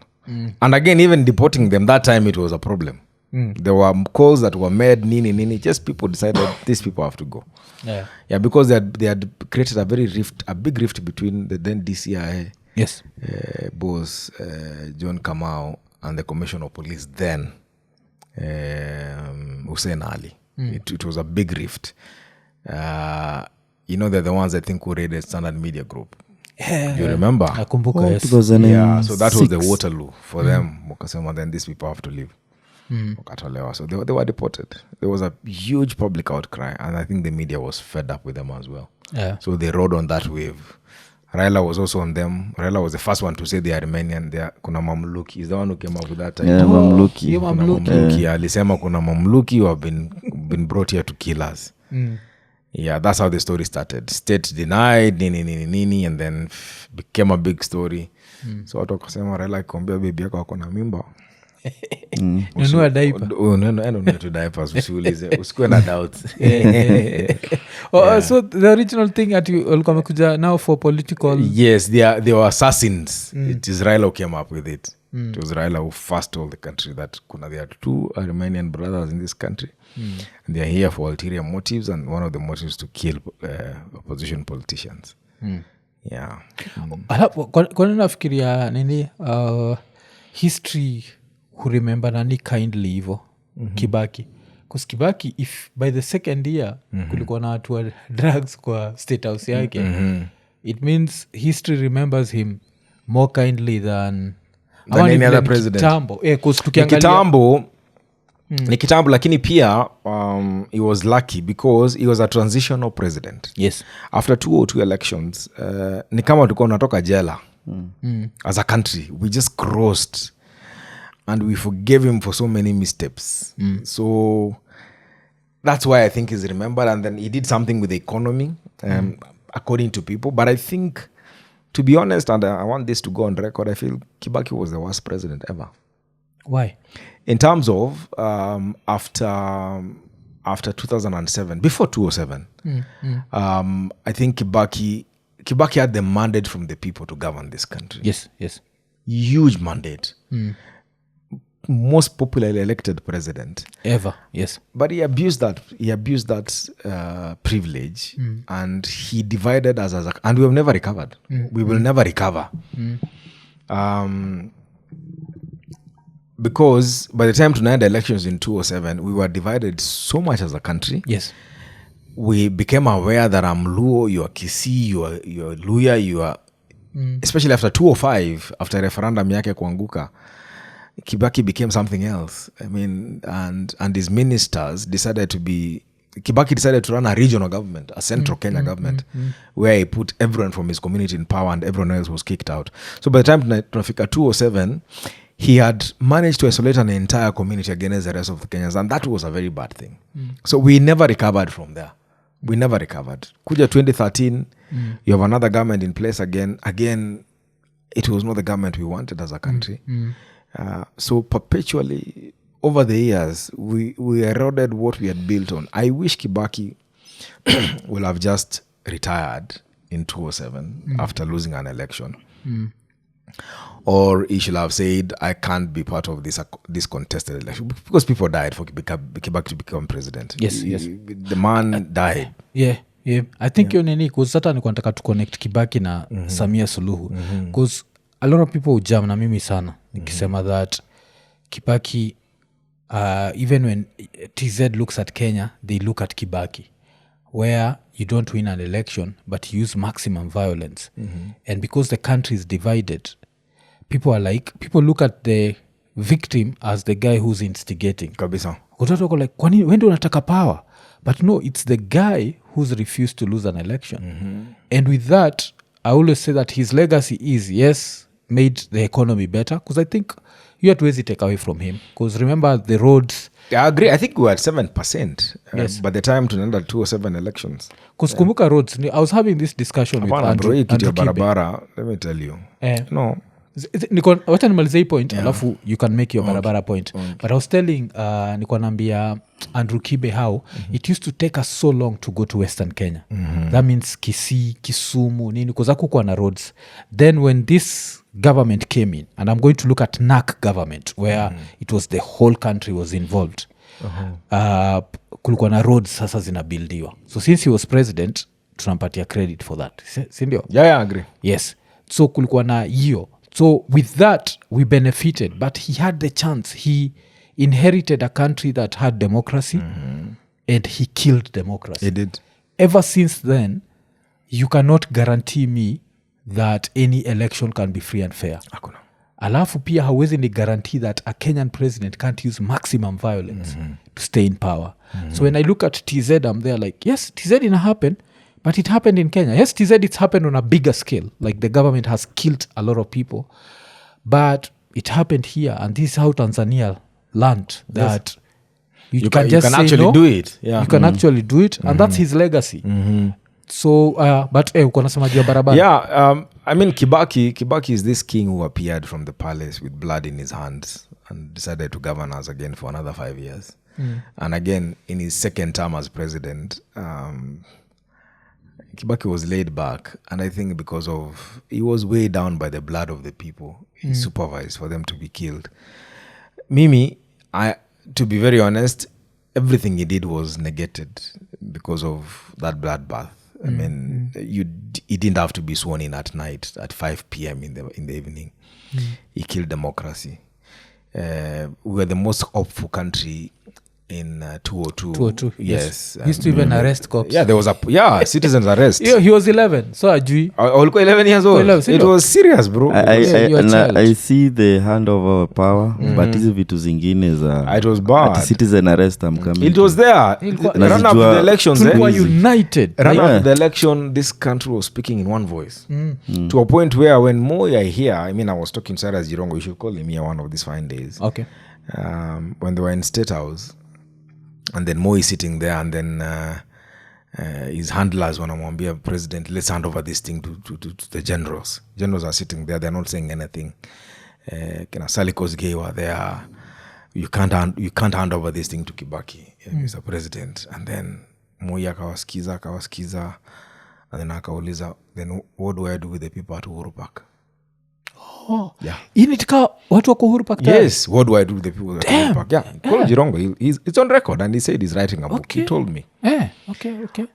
And again, even deporting them that time it was a problem. There were calls that were made nini just people decided these people have to go. Because they had created a big rift between the then DCI boss John Kamau and the Commissioner of Police then Hussein Ali. It was a big rift. They're the ones I think who raided Standard Media Group. You remember? Nakumbuka, yes. 2006. Yeah, so that was the Waterloo for them. Wakasema, then these people have to leave. Wakatolewa. So they were deported. There was a huge public outcry, and I think the media was fed up with them as well. Yeah. So they rode on that wave. Raila was also on them. Raila was the first one to say they are Armenian. Kuna Mamluki. He's the one who came up with that title. Yeah, Mamluki. Yeah, Kuna Mamluki. Alisema kuna Mamluki who have been brought here to kill us. Yeah, that's how the story started. State denied, Nini, and then became a big story. So watu wakasema Raila kuambia baby yako wako na mimba. Nunua diaper. Nunua tu diapers, usiulize. Usikuwe na doubts. So the original thing at you walikuwa wamekuja now for political... Yes, they were assassins. It is Raila who came up with it. It was Raila who first told the country that there are 2 Armenian brothers in this country. And they are here for ulterior motives, and one of the motives to kill opposition politicians. Yeah. Kwa nini nafikiria nini history huremember nani kindly hivo Kibaki? Because Kibaki, if by the second year kulikuwa na watu wa drugs kwa state house yake, it means history remembers him more kindly than any other president. Kitambo. Ni kitambo, lakini pia he was lucky because he was a transitional president. Yes. After 202 elections, ni kama tulikuwa unatoka jela. As a country, we just crossed and we forgave him for so many missteps. So that's why I think he's remembered. And then he did something with the economy, according to people. But I think, to be honest, and I want this to go on record, I feel Kibaki was the worst president ever. Why? In terms of after 2007, before 2007, I think Kibaki had the mandate from the people to govern this country. Yes. Huge mandate. Most popularly elected president Ever, yes. But he abused that. Privilege, and he divided us and we have never recovered. We will never recover. Because by the time tunaenda elections in 2007, we were divided so much as a country. Yes. We became aware that I'm Luo, you are Kisii, you are Luya, you are... Especially after 2005, after referendum yake kuanguka, Kibaki became something else. I mean, and his ministers Kibaki decided to run a regional government, a central Kenya government, where he put everyone from his community in power and everyone else was kicked out. So by the time tunafika 2007, he had managed to isolate an entire community against the rest of the Kenyans, and that was a very bad thing. So we never recovered from there. We never recovered. Kuja 2013, you have another government in place again. Again, it was not the government we wanted as a country. So perpetually, over the years, we eroded what we had built on. I wish Kibaki will have just retired in 2007 after losing an election. Or he should have said, I can't be part of this contested election. Because people died for Kibaki to become president. Yes. The man died. Yeah. I think you're nini, because sata nilikuwa nataka to connect Kibaki na Samia Suluhu. Because a lot of people jam na mimi sana. Nikisema that Kibaki, even when TZ looks at Kenya, they look at Kibaki. Where you don't win an election, but you use maximum violence. And because the country is divided, people look at the victim as the guy who's instigating. Kabisa. Watoto wako like, kwani wende unataka power? But no, it's the guy who's refused to lose an election. And with that, I always say that his legacy is, yes, made the economy better. Because I think you have to take away from him. Because remember the roads... Yeah, I agree. I think we were at 7% Yes. by the time to end 2007 elections. Because kumbuka roads, I was having this discussion with Andrew Kibe. Barabara, let me tell you. No. Wacha nimalize hii point, alafu you can make your barabara point. But I was telling, nikuwa naambia Andrew Kibe how it used to take us so long to go to Western Kenya. That means Kisii, Kisumu, nini, because hakukuwa na roads. Then when this government came in, and I'm going to look at NAC government, where it was the whole country was involved. Kulikuwa na roads sasa zinabuildiwa. So since he was president, tunampatia credit for that. Sindio? Yeah, I agree. Yes. So kulikuwa na hiyo. So with that, we benefited. But he had the chance. He inherited a country that had democracy. and he killed democracy. He did. Ever since then, you cannot guarantee me that any election can be free and fair. Hakuna. Alafu pia hawezi ni guarantee that a Kenyan president can't use maximum violence to stay in power. So when I look at TZ, I'm there like, yes, TZ didn't happen, but it happened in Kenya. Yes, TZ, it's happened on a bigger scale. Like the government has killed a lot of people. But it happened here, and this is how Tanzania learned that you can just can say actually no, do it. Yeah. you can actually do it, and that's his legacy. So but uko nasema juu ya barabara. Yeah, I mean Kibaki is this king who appeared from the palace with blood in his hands and decided to govern us again for another 5 years. And again, in his second term as president, Kibaki was laid back, and I think because of he was weighed down by the blood of the people he supervised for them to be killed. Mimi, to be very honest, everything he did was negated because of that bloodbath. I mean, he didn't have to be sworn in at night at 5 p.m. in the evening. He killed democracy. We were the most hopeful country in 202. Yes. He used to even arrest cops. Yeah, there was citizens arrest. Yeah, he was 11, so ajui. Alikuwa 11 years old. 11, it was serious, bro. I see the handover of power, but hizi vitu zingine za it was bad. citizen arrest I'm coming. It was there. Run up the elections. We were united. Run up the election, this country was speaking in one voice. To a point where when Moi are here, I mean, I was talking to Cyrus Jirongo, you should call him here one of these fine days. Okay. When they were in State House, and then Moi is sitting there, and then his handlers wanamwambia president, let's hand over this thing to the generals. Generals are sitting there, they're not saying anything. Kina Salikos Gay were there. You can't hand over this thing to Kibaki, Mr. President. And then Moi akawasikiza, and then akauliza, then what do I do with the people at Uhuru Park? Oh. Yeah. Initika watu wako Uhuru Park. Yes, what do I do with the people at Uhuru Park? Yeah. Call Jirongo. It's on record, and he said he's writing a book. He told me. Okay.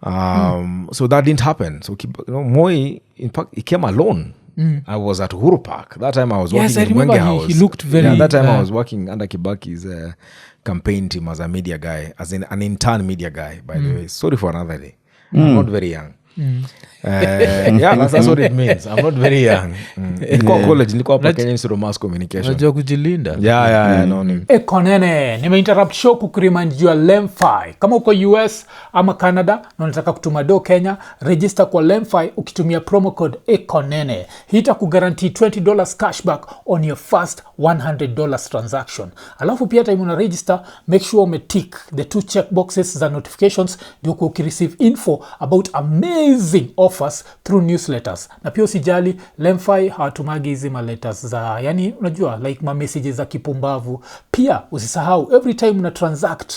So that didn't happen. So Moi, in fact, he came alone. I was at Uhuru Park. That time I was working in Mwenge House. He looked very... Yeah, that time I was working under Kibaki's campaign team as a media guy, as an intern media guy, by the way. Sorry for another day. I'm not very young. Yeah, that's what it means. I'm not very young. Nilikuwa college, nilikuwa hapa Kenya Institute of Mass Communication. Unajua kujilinda. Yeah, no. Konene, nimeinterrupt show kukuremind juu ya Lemfi. Kama uko US ama Canada na unataka kutuma do Kenya, register kwa Lemfi ukitumia promo code EKONENE. Hii itakuguarantee $20 cashback on your first $100 transaction. Alafu pia time una register, make sure umetick the 2 check boxes za notifications ndio ukireceive info about amazing offers through newsletters. Na pia usijali, Lemfi hawatumagi hizi letters za, yani unajua like ma messages za kipumbavu. Pia usisahau, every time una transact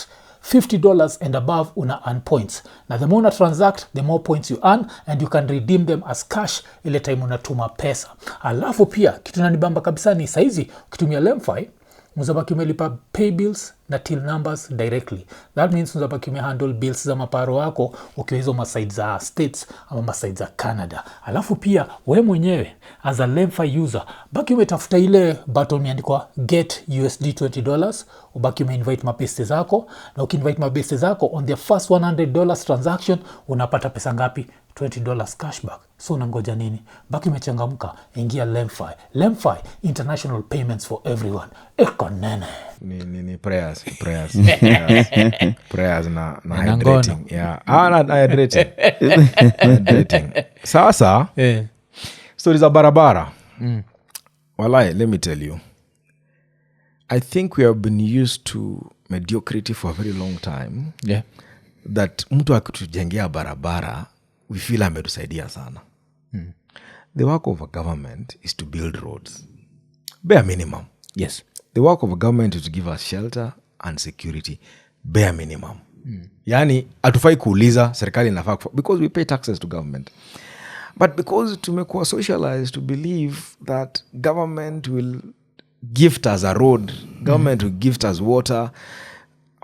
$50 and above una earn points. Na the more una transact, the more points you earn, and you can redeem them as cash ile time unatuma pesa. Alafu pia kitu nanibamba kabisa ni saizi ukitumia Lemfi mzabaki umelipa pay bills na till numbers directly. That means mzabaki umehandle bills za maparo wako ukiwa hizo maside za States ama maside za Canada. Alafu pia we mwenyewe as a Lemfi user baki umetafuta ile button imeandikwa get USD $20, ubaki umeinvite mabeste zako, na ukiinvite mabeste zako on their first $100 transaction unapata pesa ngapi? $20 cashback. So unangoja nini? Baki umechangamka, ingia Lemfi. Lemfi, international payments for everyone. Ekonene. Ni prayers na hydrating. Yeah. Na hydrating. Sasa stories za barabara. Walai, let me tell you, I think we have been used to mediocrity for a very long time. Yeah. That mtu akitujengea barabara, we feel ametusaidia sana. The work of a government is to build roads. Bare minimum. Yes. The work of a government is to give us shelter and security. Bare minimum. Yani, atufai kuuliza serikali inafaa because we pay taxes to government. But because tumekuwa socialized to believe that government will gift us a road, government will gift us water,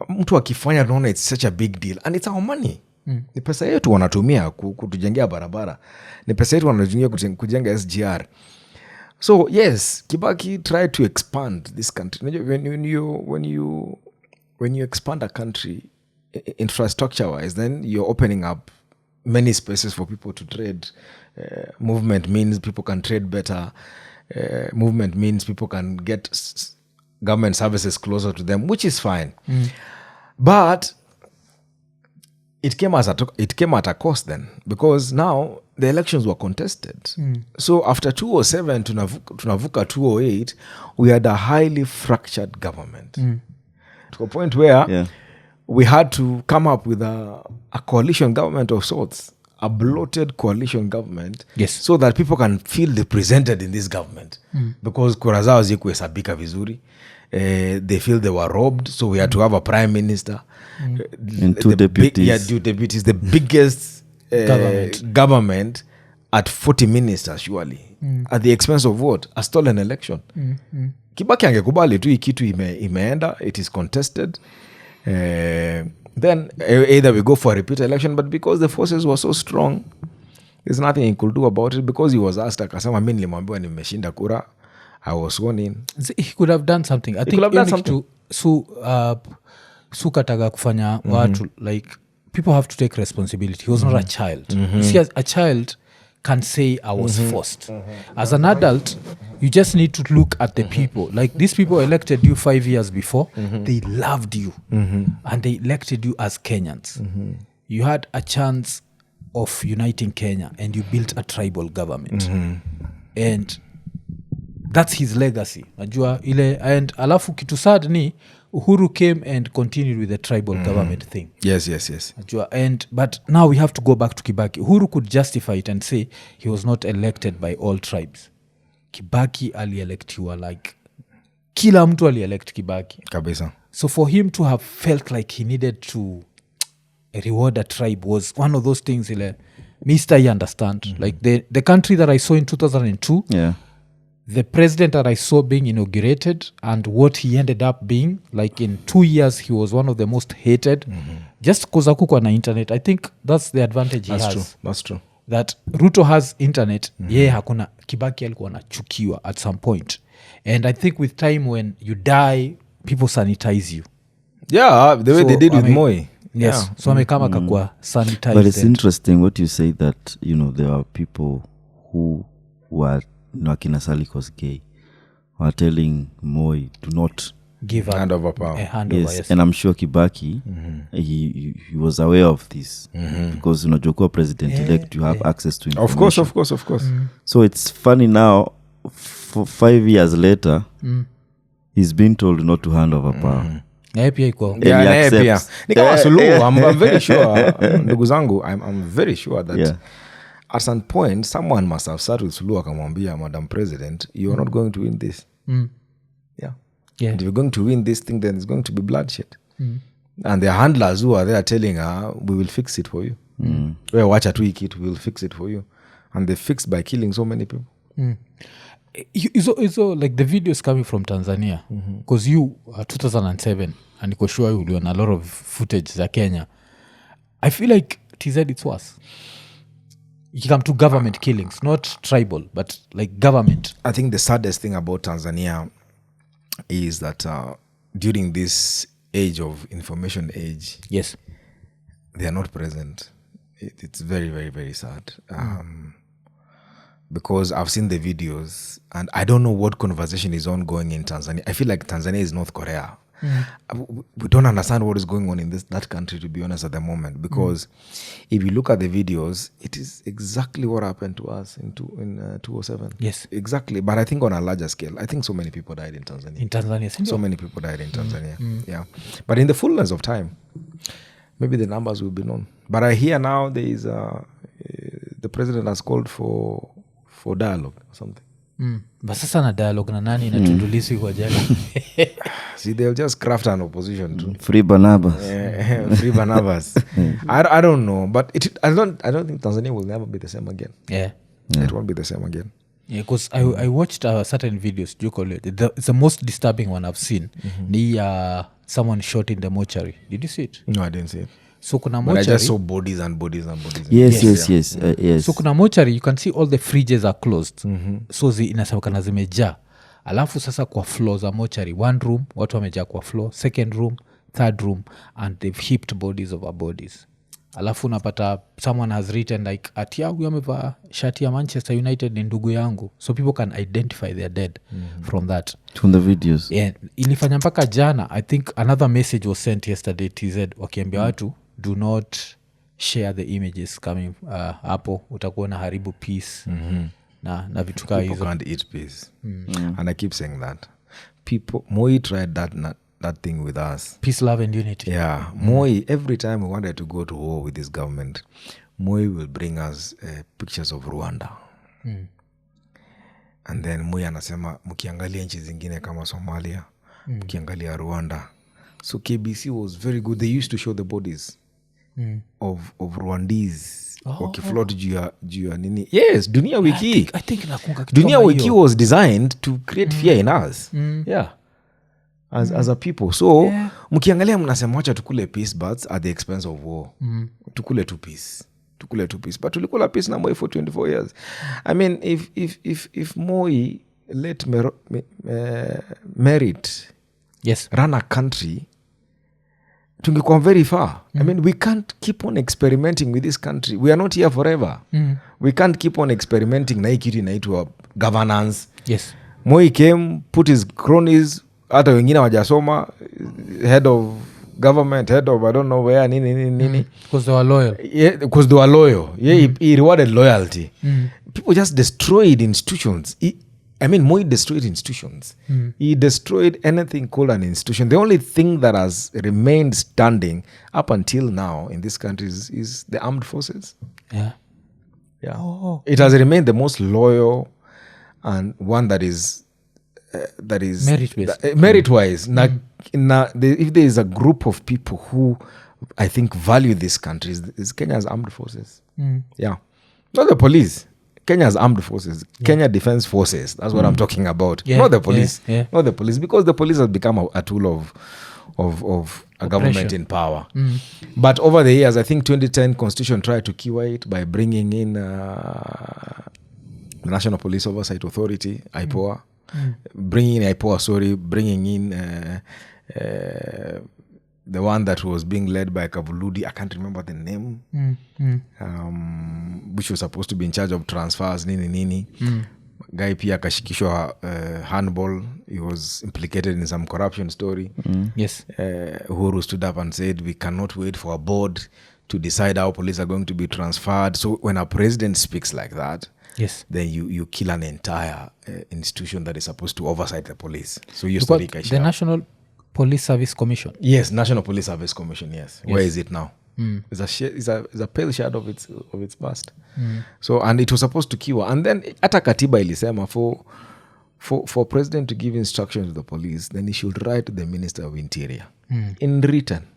mtu akifanya tunaona it's such a big deal, and it's our money. Ni pesa yetu wanatumia kutujengea barabara, ni pesa yetu wanatumia kujenga SGR. So yes, Kibaki tried to expand this country. When you expand a country, infrastructure wise, then you're opening up many spaces for people to trade. Movement means people can trade better. Movement means people can get government services closer to them, which is fine. But it came at a cost then, because now the elections were contested. So after 2007 tunavuka 2008, we had a highly fractured government to a point where we had to come up with a coalition government of sorts, a bloated coalition government, so that people can feel represented in this government, because kura zao zikuhesabika vizuri. They feel they were robbed, so we had to have a prime minister and two deputies. Two deputies, the biggest government at 40 ministers, surely, at the expense of what? A stolen election. Kibaki angekubali tu ikitu imeenda, it is contested. Then either we go for a repeat election, but because the forces were so strong, there's nothing he could do about it, because he was asked, akasema mimi nilimwambiwa nimeshinda kura, I was sworn in. He could have done something. I think Sukataga kufanya watu, like, people have to take responsibility. He was not a child. You see, as a child can say I was forced. As an adult, you just need to look at the people. Like, these people elected you 5 years before. They loved you. And they elected you as Kenyans. You had a chance of uniting Kenya, and you built a tribal government. And that's his legacy. Najua ile, and alafu kitu sad ni Uhuru came and continued with the tribal government thing. Yes. Najua, but now we have to go back to Kibaki. Uhuru could justify it and say he was not elected by all tribes. Kibaki alielectiwa, like, kila mtu alielect Kibaki. Kabisa. So for him to have felt like he needed to reward a tribe was one of those things, Mr. You understand. Like the country that I saw in 2002, the president that I saw being inaugurated and what he ended up being, like, in 2 years, he was one of the most hated. Just because akukwa na internet. I think that's the advantage he has. That's true. That Ruto has internet. Hakuna. Kibaki alikuwa anachukiwa at some point. And I think with time, when you die, people sanitize you. Yeah, the way they did with Moi. Yes. So amekama kakua sanitized. But it's interesting what you say, that, there are people who were Akina Salikos gay were telling Moi to not give hand over power. Yes, and I'm sure Kibaki, he was aware of this, because Jokowa president-elect, you have access to information. Of course. So it's funny now, 5 years later, he's been told not to hand over power. Pia nikawa suluhu. I'm very sure, ndugu zangu, I'm very sure that at some point someone must have sat with Suluhu akamwambia, Madam President, you are not going to win this. And if you're going to win this thing, then it's going to be bloodshed. And their handlers who are there telling her, we will fix it for you. Watch a tweak it, we will fix it for you. And they fixed by killing so many people. It's like the videos coming from Tanzania, because you 2007 and niko sure you learn a lot of footage za Kenya. I feel like TZ it's worse. You come to government killings, not tribal, but like government. I think the saddest thing about Tanzania is that during this age of information age, they are not present. It's very, very, very sad. Because I've seen the videos and I don't know what conversation is ongoing in Tanzania. I feel like Tanzania is North Korea. We don't understand what is going on in that country, to be honest, at the moment. Because if you look at the videos, it is exactly what happened to us in 2007. Yes. Exactly. But I think on a larger scale, I think so many people died in Tanzania. So many people died in Tanzania. Yeah. But in the fullness of time, maybe the numbers will be known. But I hear now there is the president has called for dialogue or something. But sasa na dialogue na nani na Tundulisi kwa jela. See, they'll just craft an opposition too. Free Barnabas. Free Barnabas. I don't know, but I don't think Tanzania will never be the same again. It won't be the same again. Because I watched certain videos. It's the most disturbing one I've seen. Ni someone shot in the mortuary. Did you see it? No, I didn't see it. So kuna mortuary. But I just saw bodies. Yes. So kuna mortuary, you can see all the fridges are closed. So inasemekana zimejaa. Alafu sasa kwa floor za mortuary, one room watu wamejaa kwa floor, second room, third room and they've heaped bodies over bodies alafu unapata someone has written like atia huyu amevaa shati ya Manchester United ni ndugu yangu so people can identify their dead from that from the videos. Yeah, ilifanya mpaka jana I think another message was sent yesterday TZ wakiambia watu do not share the images coming hapo utakuwa na haribu peace na vitu kaa hizo. People can't eat peace. And I keep saying that Moi tried that thing with us. Peace, love and unity. Yeah, Moi, every time we wanted to go to war with this government, Moi will bring us pictures of Rwanda. And then Moi anasema mkiangalia nchi zingine kama Somalia, mkiangalia Rwanda. So KBC was very good. They used to show the bodies of Rwandese wakifloat juu ya nini. Yes, Dunia Wiki. I think nakunga kitu Dunia kama Wiki hiyo. was designed to create fear in us. Yeah. As a people. So, mkiangalia mnasema wacha tukule peace but at the expense of war. Tukule tu peace. But tulikula peace na Moi for 24 years. I mean, if Moi let merit run a country, tungekuwa very far. I mean, we can't keep on experimenting with this country. We are not here forever. We can't keep on experimenting na hii kitu inaitwa governance. Yes. Moi came, put his cronies, hata wengine wajasoma, head of government, head of I don't know where, nini. Because they were loyal. Yeah, because they were loyal. Yeah, he rewarded loyalty. People just destroyed institutions. Moi destroyed institutions. He destroyed anything called an institution. The only thing that has remained standing up until now in this country is the armed forces. Yeah. It has remained the most loyal and one that is merit-based. Merit-wise. If there is a group of people who I think value this country, is Kenya's armed forces. Yeah. Not the police. Kenya's armed forces, Kenya Defense Forces. That's what I'm talking about. Not the police. Not the police, because the police has become a tool of a government in power. But over the years, I think 2010 Constitution tried to cure it by bringing in the National Police Oversight Authority, IPOA. Bringing in the one that was being led by Kavuludi, I can't remember the name, which was supposed to be in charge of transfers, nini. Guy pia kashikishwa handball. He was implicated in some corruption story. Yes. Uhuru stood up and said, we cannot wait for a board to decide how police are going to be transferred. So when a president speaks like that, then you kill an entire institution that is supposed to oversight the police. So you study the National Police Service Commission. Yes, National Police Service Commission. Yes. Where is it now? It's a pale shadow of its past. So, and it was supposed to cure. And then hata katiba ilisema for president to give instructions to the police, then he should write to the Minister of Interior in written.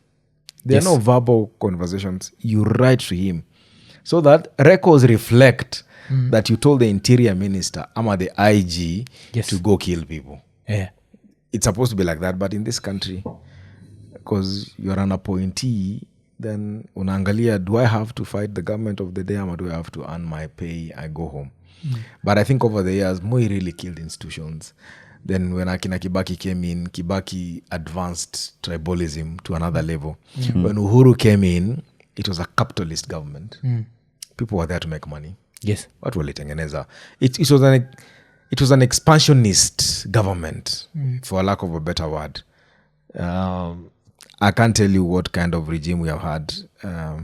There are no verbal conversations. You write to him so that records reflect that you told the Interior Minister ama the IG to go kill people. Yeah. It's supposed to be like that, but in this country, because you're an appointee, then unaangalia, do I have to fight the government of the day or do I have to earn my pay? I go home. But I think over the years, Moi really killed institutions. Then when Akina Kibaki came in, Kibaki advanced tribalism to another level. When Uhuru came in, it was a capitalist government. People were there to make money. Yes. Watu walitengeneza. It was an expansionist government, for lack of a better word. I can't tell you what kind of regime we have had. I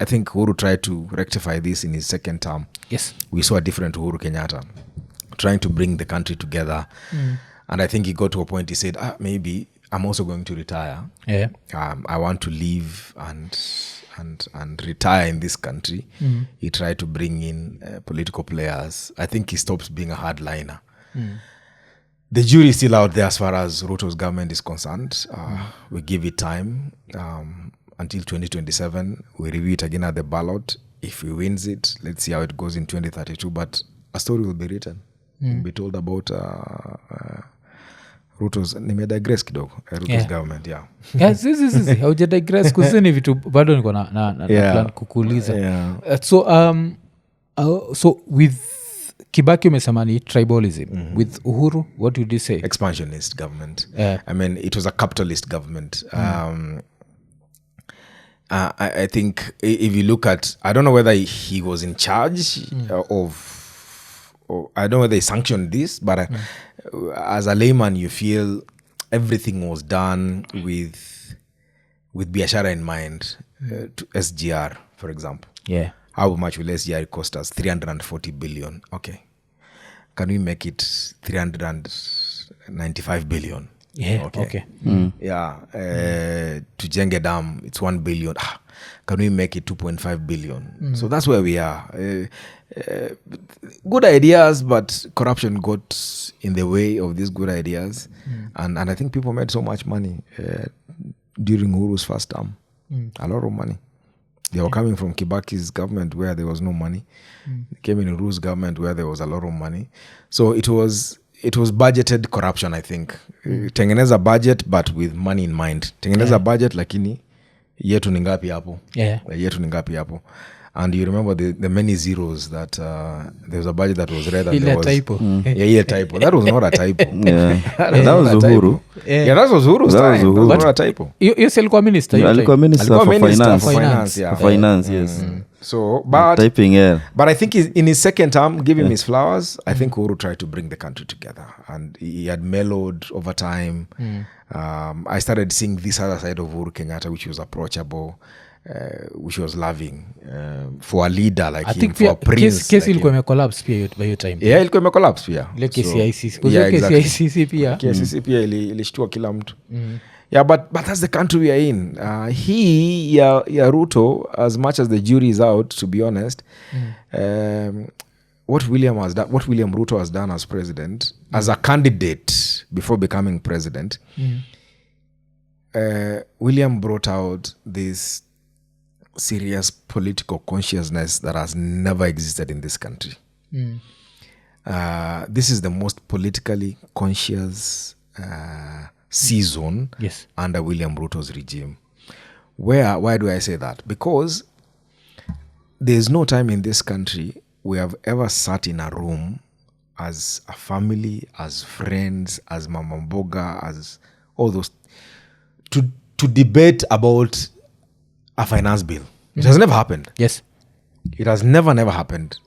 think Uhuru tried to rectify this in his second term. Yes. We saw a different Uhuru Kenyatta trying to bring the country together. And I think he got to a point, he said, maybe I'm also going to retire. Yeah. I want to leave and retire in this country. He tried to bring in political players. I think he stops being a hardliner. The jury is still out there as far as Ruto's government is concerned. We give it time until 2027. We review it again at the ballot. If he wins it, let's see how it goes in 2032. But a story will be written. We'll be told about Ruto's, nimedigress kidogo, Ruto's government, Zizi, haujadigress kusini vitu bado niko na plan kukuuliza. Yeah. So with Kibaki umesema ni tribalism. With Uhuru, what would you say? Expansionist government. I mean, it was a capitalist government. I think if you look at, I don't know whether he was in charge or I don't know whether he sanctioned this, but as a layman, you feel everything was done with biashara in mind. To SGR, for example. Yeah. How much will SGR cost us? 340 billion. Okay. Can we make it 395 billion? Yeah, okay. Yeah. To Jenge Dam, it's 1 billion. Can we make it 2.5 billion? So that's where we are. Good ideas, but corruption got in the way of these good ideas. And I think people made so much money during Uhuru's first term. A lot of money. They were coming from Kibaki's government where there was no money. They came in Uhuru's government where there was a lot of money. So it was budgeted corruption, I think. Tengeneza budget but with money in mind. Tengeneza budget lakini yetu ni ngapi hapo? Yetu ni ngapi hapo? And you remember the many zeros that there was a budget that was red and there was typo. Yeah, typo. That was not a typo. That was Uhuru. Yeah, that was Uhuru's time. That was not a typo. Yes, alikuwa minister. Alikuwa minister for finance. Yeah. For finance, yes. So, but typing, but I think in his second term, give him his flowers. I think Uhuru tried to bring the country together, and he had mellowed over time. I started seeing this other side of Uhuru Kenyatta, which was approachable, which was loving for a leader like I him, think for a prince. Kesi ilikuwa imecollapse pia by your time. Yeah, ilikuwa imecollapse pia. Ile kesi ya ICC. Yeah, exactly. Kesi ya ICC pia. KCC pia ilishtua kila mtu. Yeah, but that's the country we are in. Ruto, as much as the jury is out, to be honest, what William Ruto has done as president, as a candidate before becoming president, William brought out this serious political consciousness that has never existed in this country. This is the most politically conscious season under William Ruto's regime. Why do I say that? Because there's no time in this country we have ever sat in a room as a family, as friends, as Mama Mboga, as all those, to debate about a finance bill. It has never happened. Yes. It has never happened.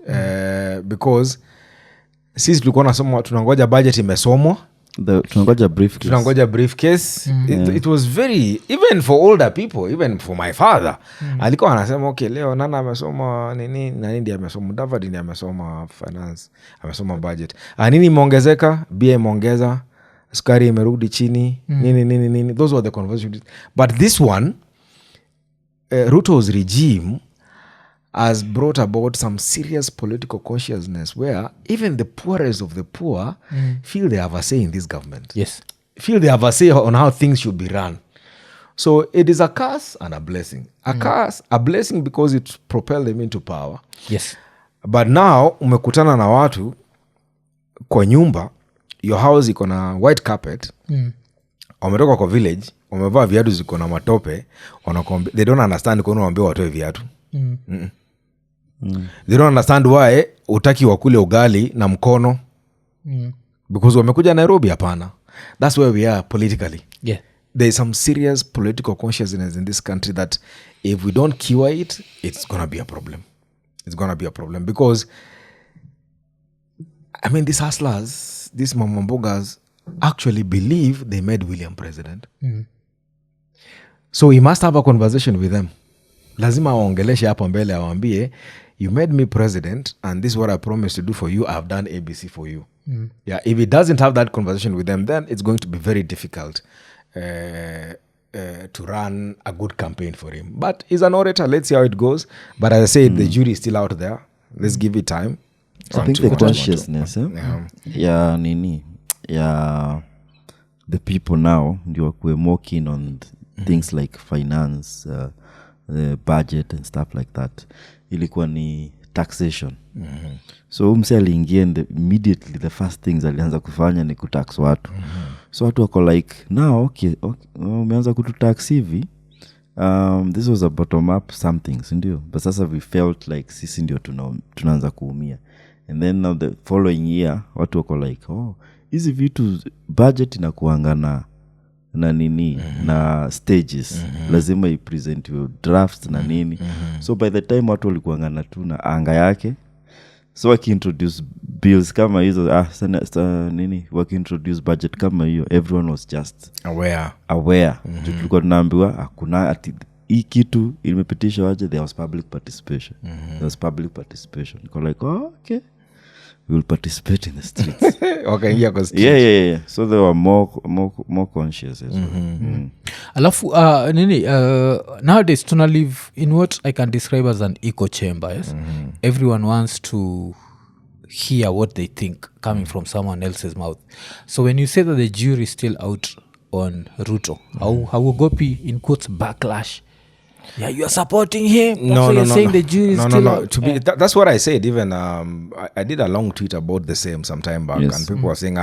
Because sisi tulikuwa nasoma tunangoja budget imesomwa, tunangoja briefcase. It was very, even for older people, even for my father, alikuwa anasema okay, leo nana amesoma nini na nini amesoma, Davadi ndiye amesoma finance, amesoma budget. Nini imeongezeka, bia imeongeza, sukari imerudi chini, nini. Those were the conversations. But this one, Ruto's regime has brought about some serious political consciousness where even the poorest of the poor feel they have a say in this government. Yes. Feel they have a say on how things should be run. So it is a curse and a blessing. A blessing because it propelled them into power. Yes. But now umekutana na watu kwa nyumba, your house iko na white carpet, wametoka kwa village, wamevaa viatu ziko na matope, they don't understand kwa nini waambiwa watoe viatu. They don't understand why utaki wakule ugali na mkono. Because wamekuja Nairobi hapana. That's where we are politically. Yeah. There is some serious political consciousness in this country that if we don't cure it, it's going to be a problem. It's going to be a problem because, I mean, these hustlers, these mamambogas actually believe they made William president. So we must have a conversation with them. Lazima waongeleshe hapa mbele awambie, you made me president and this is what I promised to do for you. I've done ABC for you. Yeah, if he doesn't have that conversation with them, then it's going to be very difficult to run a good campaign for him. But he's an orator. Let's see how it goes. But as I said, the jury is still out there. Let's give it time. I think the consciousness, Nini, the people now, we're more keen on things like finance, the budget and stuff like that. Ilikuwa ni taxation. So mse aliingia immediately the first things alianza kufanya ni kutax watu. So watu wako like, now okay, umeanza kututax hivi. This was a bottom up something, sindio? But sasa we felt like sisi ndio tunaanza kuumia. and then now the following year watu wako like hizi vitu budget inakuanga na nini na stages lazima ipresent your drafts na nini so by the time watu walikuanga na tu na anga yake so wakiintroduce bills kama hizo nini wakiintroduce budget kama hiyo everyone was just aware tulikuwa tunaambiwa hakuna ati hii kitu imepitishwa aje there was public participation iko like okay we will participate in the streets wakaingia kwa streets. Yeah. So they were more conscious as well. Alafu nini nowadays tuna live in what I can describe as an echo chamber, yes? Everyone wants to hear what they think coming from someone else's mouth. So when you say that the jury is still out on Ruto, hauogopi in quotes backlash? Yeah, you are supporting him. You're saying the jury is still out. That's what I said. Even I did a long tweet about the same some time back, and people were saying,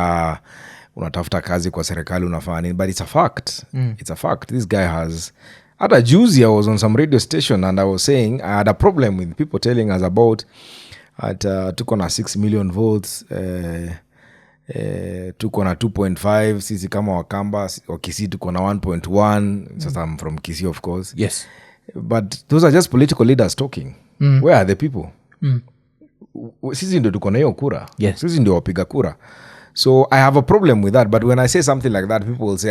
unatafuta kazi kwa serikali unafanya nini, but it's a fact. It's a fact. This guy has. At a Juicy, I was on some radio station and I was saying I had a problem with people telling us about tuko na 6 million votes. Tuko na 2.5 sisi kama Wakamba, Wakisii tuko na 1.1. Sasa I'm from Kisii, of course. Yes. But those are just political leaders talking. Where are the people? Sisi ndio tuko na hiyo kura. Yes. Sisi ndio wapiga kura. So I have a problem with that. But when I say something like that, people will say,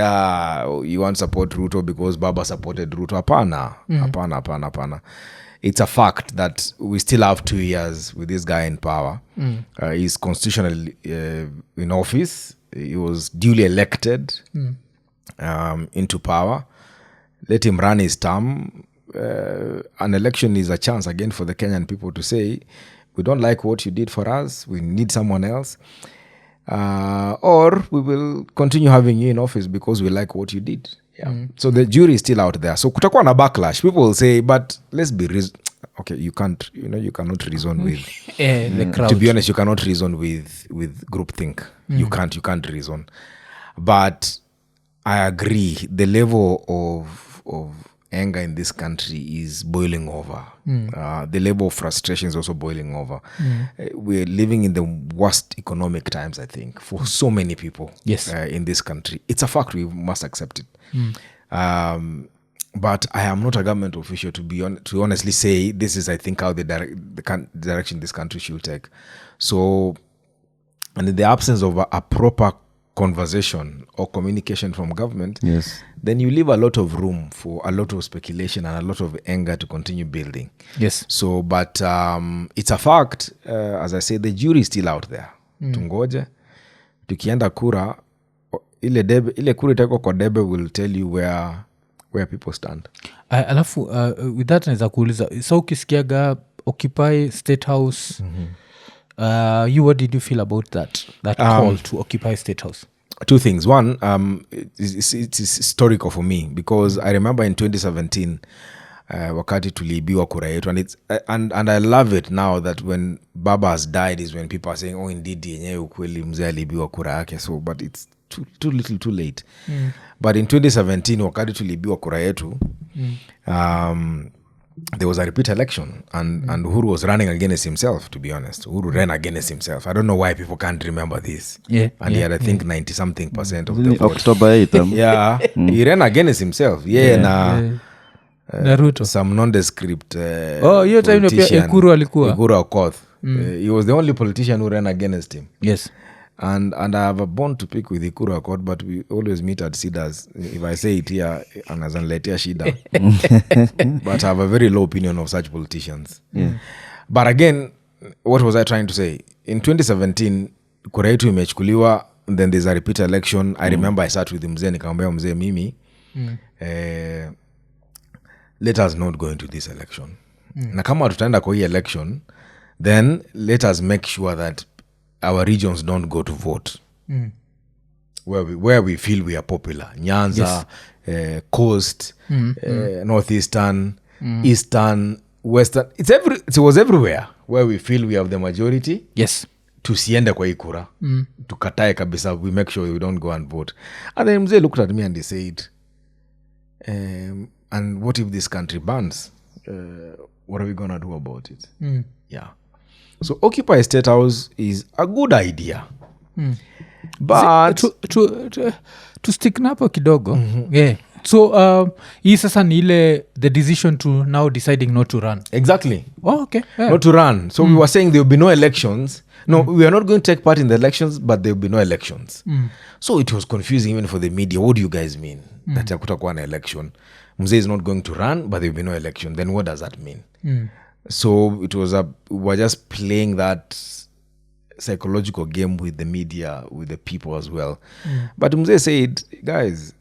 you want to support Ruto because Baba supported Ruto. Hapana. It's a fact that we still have 2 years with this guy in power. He's constitutionally in office. He was duly elected into power. Let him run his term. An election is a chance again for the Kenyan people to say, we don't like what you did for us. We need someone else. Or we will continue having you in office because we like what you did. Yeah. So the jury is still out there. So kutakuwa na backlash. People will say, but let's be okay, you cannot reason with the crowd. To be honest, you cannot reason with groupthink. You can't reason. But I agree, the level of anger in this country is boiling over. The level of frustration is also boiling over. We're living in the worst economic times, I think, for so many people. Yes. In this country. It's a fact, we must accept it. But I am not a government official to honestly say this is, I think, how the direction this country should take. So, and in the absence of a proper conversation or communication from government, then you leave a lot of room for a lot of speculation and a lot of anger to continue building. Yes. So, but it's a fact, as I say, the jury is still out there. Tungoje, tukienda kura, ile kura itako kwa debe will tell you where people stand. Alafu with that naeza kuuliza, so ukisikiaga Occupy State House, what did you feel about that call to Occupy State House? Two things. One, it's historical for me because I remember in 2017 wakati tuliibiwa kura yetu, and I love it now that when Baba has died is when people are saying, oh indeed yenyewe ukweli mzee aliibiwa kura yake. So but it's too little too late. But in 2017 wakati tuliibiwa kura yetu, there was a repeat election and Uhuru was running against himself, to be honest. Uhuru ran against himself. I don't know why people can't remember this. Yeah. And he had, I think, 90-something% of the vote. October 8th. Yeah. He ran against himself. Na Ruto. Some nondescript hiyo time pia Ekuru alikuwa. Ekuru Okoth. He was the only politician who ran against him. Yes. And I have a bone to pick with Ekuru Okoth, but we always meet at Cedars. If I say it here, anazaniletea shida. But I have a very low opinion of such politicians. But again, what was I trying to say? In 2017, kura yetu imechukuliwa, then there's a repeat election. I remember I sat with mzee, nikamwambia mzee mimi, let us not go into this election. Na kama tutaenda kwa hii election, then let us make sure that our regions don't go to vote. Where we feel we are popular. Nyanza, Coast, Northeastern, Eastern, Western. It was everywhere where we feel we have the majority. Yes. Tusiende kwa hii kura. Tukatae kabisa. We make sure we don't go and vote. And then mzee looked at me and he said, and what if this country bans? What are we going to do about it? Yeah. So Occupy State House is a good idea. But to stick napo kidogo yeah. So hii sasa ni ile the decision to now deciding not to run. exactly. Okay. Yeah. Not to run. So we were saying there will be no elections. No, we are not going to take part in the elections, but there will be no elections. So it was confusing even for the media. What do you guys mean? That hakutakuwa na election. Mzee is not going to run, but there will be no election. Then what does that mean? So it was we were just playing that psychological game with the media, with the people as well. But Mzee said, guys,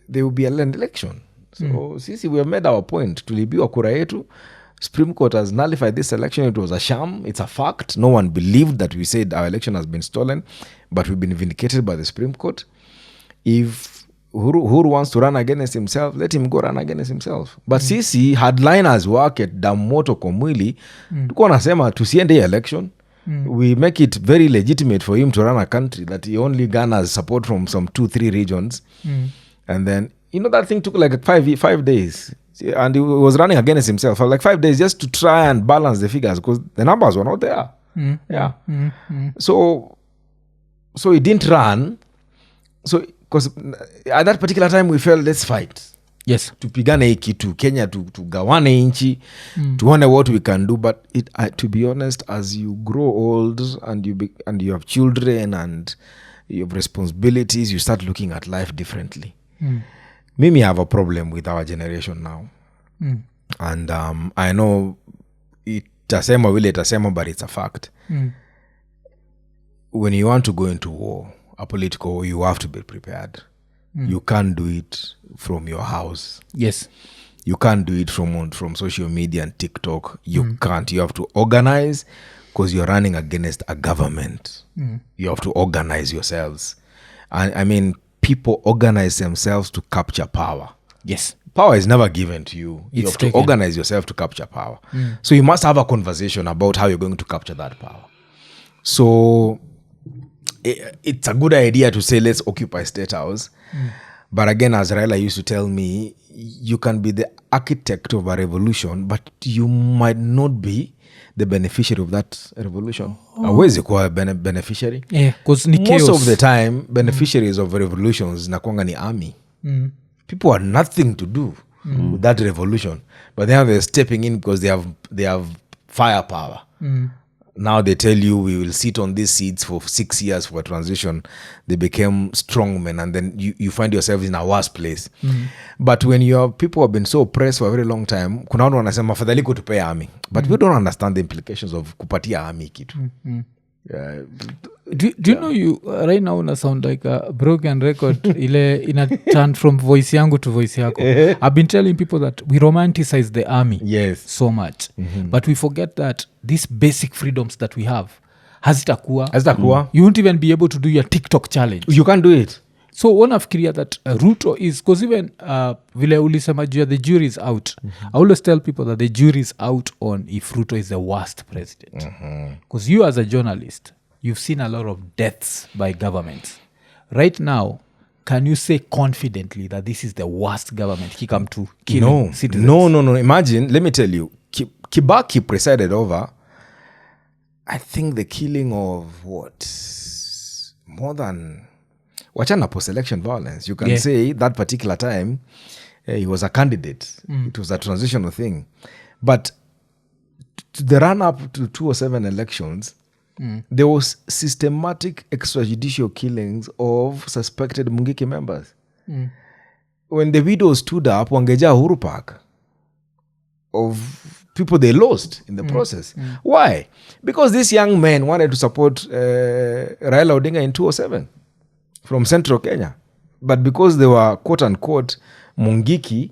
there will be an election. So sisi we have made our point. Tulibiwa kura yetu. Supreme Court has nullified this election. It was a sham. It's a fact. No one believed that we said our election has been stolen, but we've been vindicated by the Supreme Court. If Uhuru wants to run against himself, let him go run against himself. But sisi hardliners wake damoto kwa mwili tuko nasema tusiende election. We make it very legitimate for him to run a country that he only garners support from some 2-3 regions. And then, that thing took like 5 days. And he was running against himself for like 5 days just to try and balance the figures because the numbers were not there. Yeah. So he didn't run. So because at that particular time we felt, let's fight. Yes. Tupigane hii kitu Kenya tugawane nchi tuone what we can do. But to be honest, as you grow old and you have children and you have responsibilities, you start looking at life differently. Mimi have a problem with our generation now. And I know itasema vile itasema, but it's a fact. When you want to go into war, a political war, you have to be prepared. You can't do it from your house. Yes. You can't do it from social media and TikTok. You can't. You have to organize because you're running against a government. You have to organize yourselves. And I mean, people organize themselves to capture power. Yes. Power is never given to you. You It's have to taken. organize yourself to capture power. So you must have a conversation about how you're going to capture that power. So it's a good idea to say, let's occupy State House. But again, as Raila used to tell me, you can be the architect of a revolution, but you might not be the beneficiary of that revolution. Hawezi kuwa beneficiary. Yeah, because ni chaos. Most of the time, beneficiaries of revolutions nakwanga ni army. People had nothing to do with that revolution, but now they're stepping in because they have firepower. Now they tell you we will sit on these seats for 6 years for a transition. They became strongmen, and then you find yourself in a worse place. But when people have been so oppressed for a very long time, kuna watu wanasema afadhali kutupea army, but we don't understand the implications of kupatia army kitu. Do you know you right now una sound like a broken record ile ina turn from voice yangu to voice yako. I've been telling people that we romanticize the army so much, but we forget that these basic freedoms that we have hazitakuwa. You won't even be able to do your TikTok challenge. You can't do it. So wanafikiria that Ruto is, because even vile ulisema juu the jury is out. I always tell people that the jury is out on if Ruto is the worst president, because you as a journalist, you've seen a lot of deaths by governments. Right now, can you say confidently that this is the worst government he come to killing citizens? No. Imagine, let me tell you, Kibaki presided over, I think, the killing of more than wachana post-election violence. You can say that particular time he was a candidate. It was a transitional thing. But the run-up to 2007 elections, there was systematic extrajudicial killings of suspected Mungiki members. When the widows stood up, wangeja Uhuru Park of people they lost in the process. Why? Because these young men wanted to support Raila Odinga in 2007 from Central Kenya. But because they were quote-unquote Mungiki,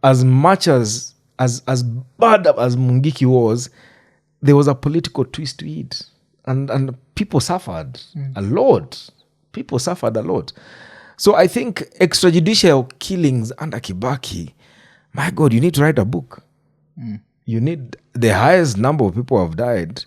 as much as bad as Mungiki was, there was a political twist to it. And people suffered a lot. People suffered a lot. So I think extrajudicial killings under Kibaki, my God, you need to write a book. You need the highest number of people have died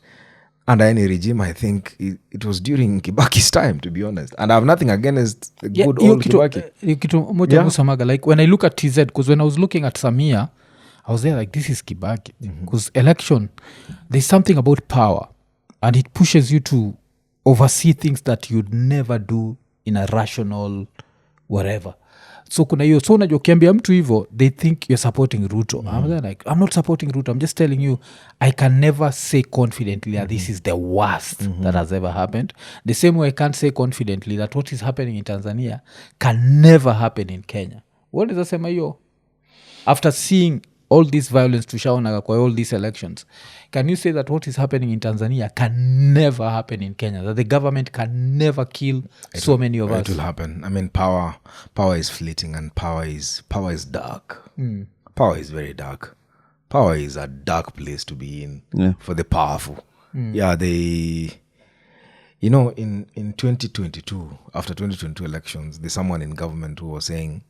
under any regime. I think it was during Kibaki's time, to be honest. And I have nothing against the good old Kibaki. Kitu moja musamaga, like when I look at TZ, because when I was looking at Samia, I was there like, this is Kibaki. Because election, there's something about power, and it pushes you to oversee things that you'd never do in a rational whatever. So kuna hiyo, so unajua ukiambia mtu hivo, they think you're supporting Ruto. I'm there like, I'm not supporting Ruto, I'm just telling you, I can never say confidently that this is the worst that has ever happened. The same way I can't say confidently that what is happening in Tanzania can never happen in Kenya. What is asema hiyo? After seeing all this violence tushaona kwa all these elections, can you say that what is happening in Tanzania can never happen in Kenya, that the government can never kill so many of us? It will happen. I mean, power is fleeting, and power is dark. Power is very dark. Power is a dark place to be in for the powerful. Yeah, they, you know, in 2022, after 2022 elections, there's someone in government who was saying,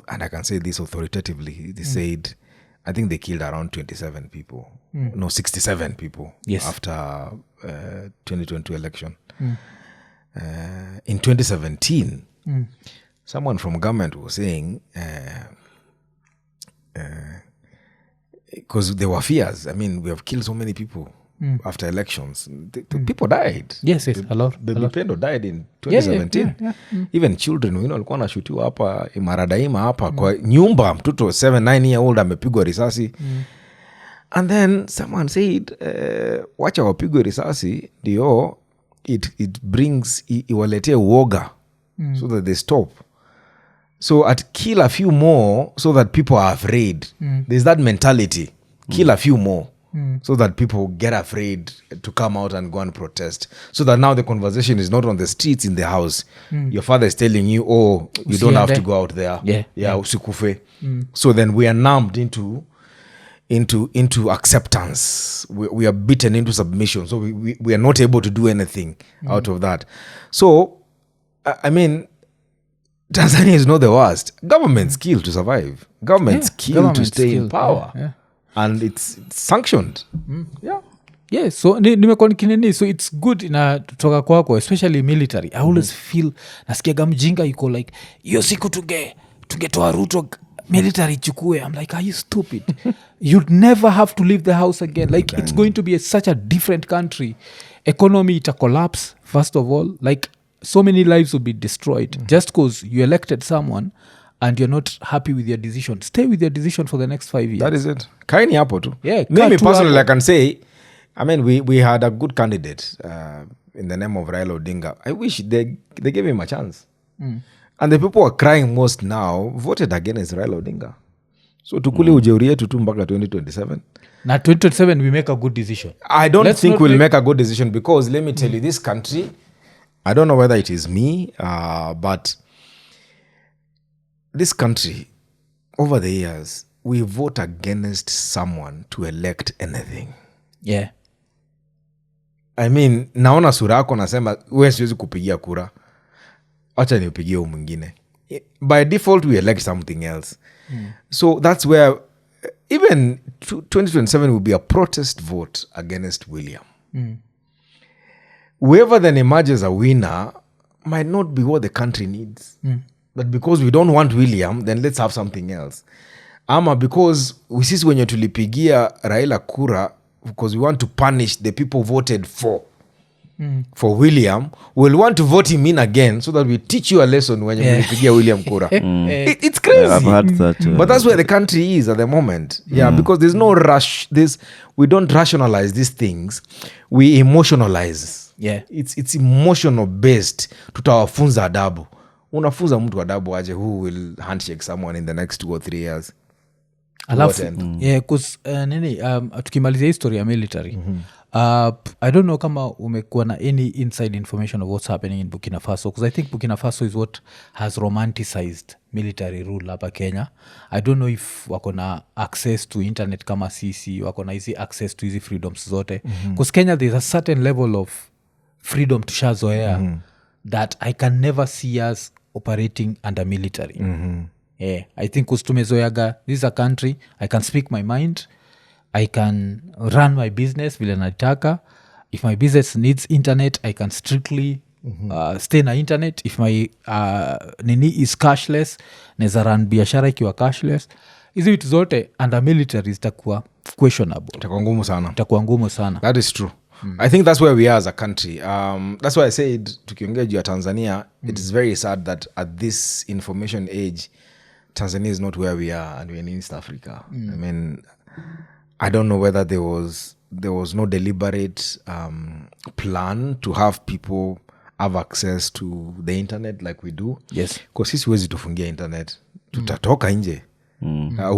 and I can say this authoritatively, they said, I think they killed around 27 people. No, 67 people after 2022 election. In 2017, someone from government was saying, because there were fears. I mean, we have killed so many people after elections. The people died. Yes, a lot. Baby Pendo died in 2017. Yeah. Even children, you know, walikuwa nashutiwa hapa Imaradaima hapa kwa nyumba, mtoto 7-9 year old amepigwa risasi. And then someone said, wacha wapigwe risasi ndio it brings iwaletee uoga so that they stop. So at kill a few more so that people are afraid. There's that mentality. Kill a few more so that people get afraid to come out and go and protest. So that now the conversation is not on the streets, in the house. Your father is telling you, oh, you don't have to go out there. Yeah, usikufe. So then we are numbed into acceptance. We are beaten into submission. So we are not able to do anything out of that. So, I mean, Tanzania is not the worst. Governments kill to survive. Governments kill to stay in power. And it's sanctioned. Yeah, so nimekuwa nikinini, so it's good inatoka kwako, especially military. I always feel nasikiaga mjinga yuko like, hiyo siku tungetoa Ruto military chukue. I'm like, are you stupid? You'd never have to leave the house again. Like, it's going to be such a different country. Economy ita collapse, first of all. Like, so many lives will be destroyed just because you elected someone and you're not happy with your decision. Stay with your decision for the next 5 years. That is it. Kaini hapo tu. Yeah, maybe personally I can say, I mean, we had a good candidate in the name of Raila Odinga. I wish they gave him a chance. And the people who are crying most now voted against Raila Odinga. So tukule ujeuri yetu tu mpaka 2027. Na 2027 we make a good decision. I don't think we'll make a good decision because let me tell you, this country, I don't know whether it is me, but this country, over the years, we vote against someone to elect anything. Yeah. I mean, naona sura yako nasema, wewe siwezi kupigia kura. Acha niupigie huyu mwingine. By default, we elect something else. So that's where even 2027 will be a protest vote against William. Whoever then emerges a winner might not be what the country needs. But because we don't want William, then let's have something else. Ama because sisi wenye tulipigia Raila kura because we want to punish the people voted for William, we'll want to vote him in again so that we teach you a lesson when you pigia William kura. It's crazy. Yeah, I've heard that. But that's where the country is at the moment. Yeah, because there's no rush. We don't rationalize these things. We emotionalize. Yeah. It's emotional based. Tutawafunza adabu. Unafunza mtu adabu aje who will handshake someone in the next 2 or 3 years. Alafu, yeah, because nini, tukimalizia history ya military, I don't know kama umekuwa na any inside information of what's happening in Burkina Faso, because I think Burkina Faso is what has romanticized military rule hapa Kenya. I don't know if wako na access to internet kama sisi, wako na easy access to easy freedoms zote. Because Kenya there's a certain level of freedom tushazoea that I can never see us operating under military. Yeah, I think kustumezoyaga, this is a country, I can speak my mind, I can run my business vile nataka. If my business needs internet, I can strictly stay na internet. If my nini is cashless, naeza run biashara ikiwa cashless. Hizi vitu zote under military zitakuwa questionable, itakuwa ngumu sana. itakuwa ngumu sana. That is true. I think that's where we are as a country. That's why I said tukiongea juu ya Tanzania, it is very sad that at this information age Tanzania is not where we are, and we're in East Africa. I mean, I don't know whether there was no deliberate plan to have people have access to the internet like we do. Yes. Because sisi huwezi tufungia internet, tutatoka nje.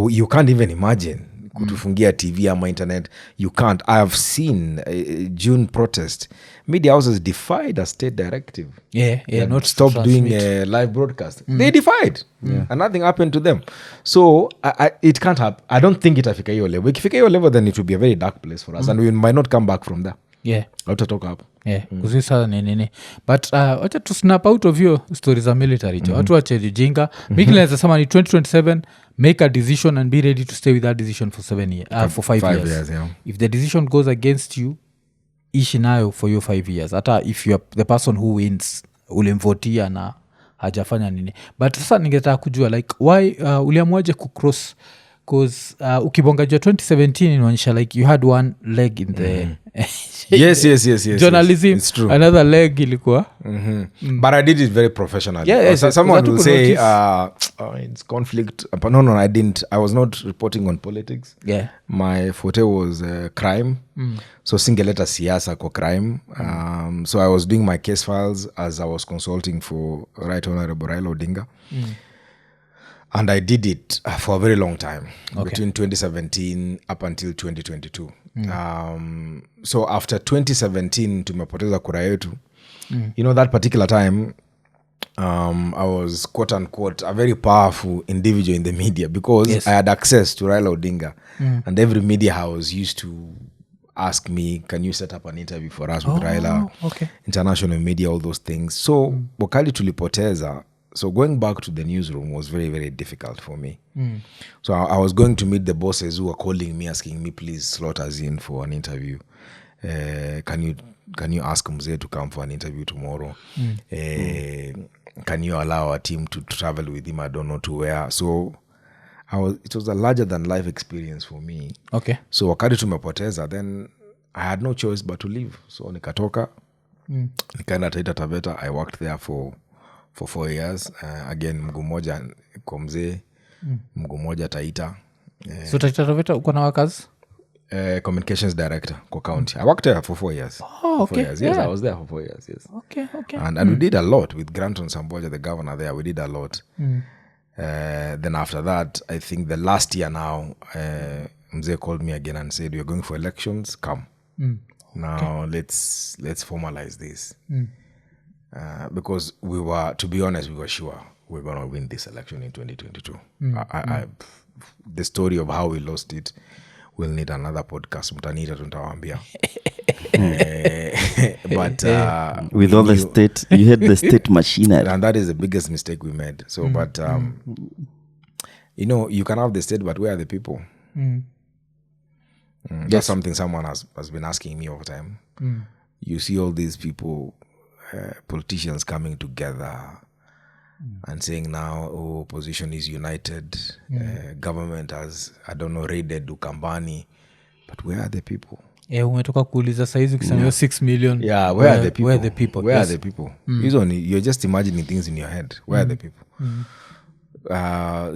You can't even imagine kutufungia TV ama internet. You can't. I have seen June protest. Media houses defied a state directive. Not stop to doing transmit. a live broadcast. They defied, and nothing happened to them. So it can't happen. I don't think itafika hiyo level. Ikifika hiyo level, then it will be a very dark place for us, and we might not come back from there. Utatoka hapo. Kuzisa nini but wacha to snap out of your stories za military jo watu wache jinga miki naweza sema ni 2027 make a decision and be ready to stay with that decision for 5 years. If the decision goes against you, ishi nayo for your 5 years, hata if you're the person who wins ulimvotia na hajafanya nini. But sasa ningetaka kujua like why uliamwaje kucross, because ukibonga jua 2017 inaonyesha like you had one leg in the yes journalism, it's true. Another leg ilikuwa But I did it very professionally. Someone will say it's conflict. No, I didn't. I was not reporting on politics. My forte was crime. So singeleta siasa kwa crime. So I was doing my case files as I was consulting for Right Honorable Raila Odinga. And I did it for a very long time, between 2017 up until 2022. So after 2017 tumepoteza kura yetu. You know, that particular time I was quote unquote a very powerful individual in the media because I had access to Raila Odinga, and every media house used to ask me, can you set up an interview for us with Raila, international media, all those things. So wakati tulipoteza, so going back to the newsroom was very, very difficult for me. So I was going to meet the bosses who were calling me, asking me, please slot us in for an interview. Can you ask Mzee to come for an interview tomorrow? Can you allow our team to travel with him? I don't know to where. So it was a larger than life experience for me. So wakati tumepoteza, then I had no choice but to leave. So nikatoka, nikaenda Taita Taveta. I worked there for 4 years. Again, mguu moja kwa Mzee, mguu moja Taita. So Taita Taveta uko na wakazi? Communications director kwa county. I worked there for 4 years. 4 years. Yes, I was there for 4 years. Yes. Okay. And we did a lot with Granton Samboja, the governor there. We did a lot. Then after that, I think the last year now, Mzee called me again and said, "We're going for elections. Come now. Let's formalize this." Because we were, to be honest, we were sure we were going to win this election in 2022. The story of how we lost it, we'll need another podcast. Mtanita tuntawambia. But with all the state, you had the state machinery, and that is the biggest mistake we made. So, but you know, you can have the state, but where are the people? That's something someone has been asking me all the time. You see all these people, politicians coming together and saying now, opposition is united, government has, I don't know, raided Ukambani, but where are the people? Umetoka kuuliza saizi ukisema 6 million. Where are the people? Where are the people? Where are the people? You're just imagining things in your head. Where are the people?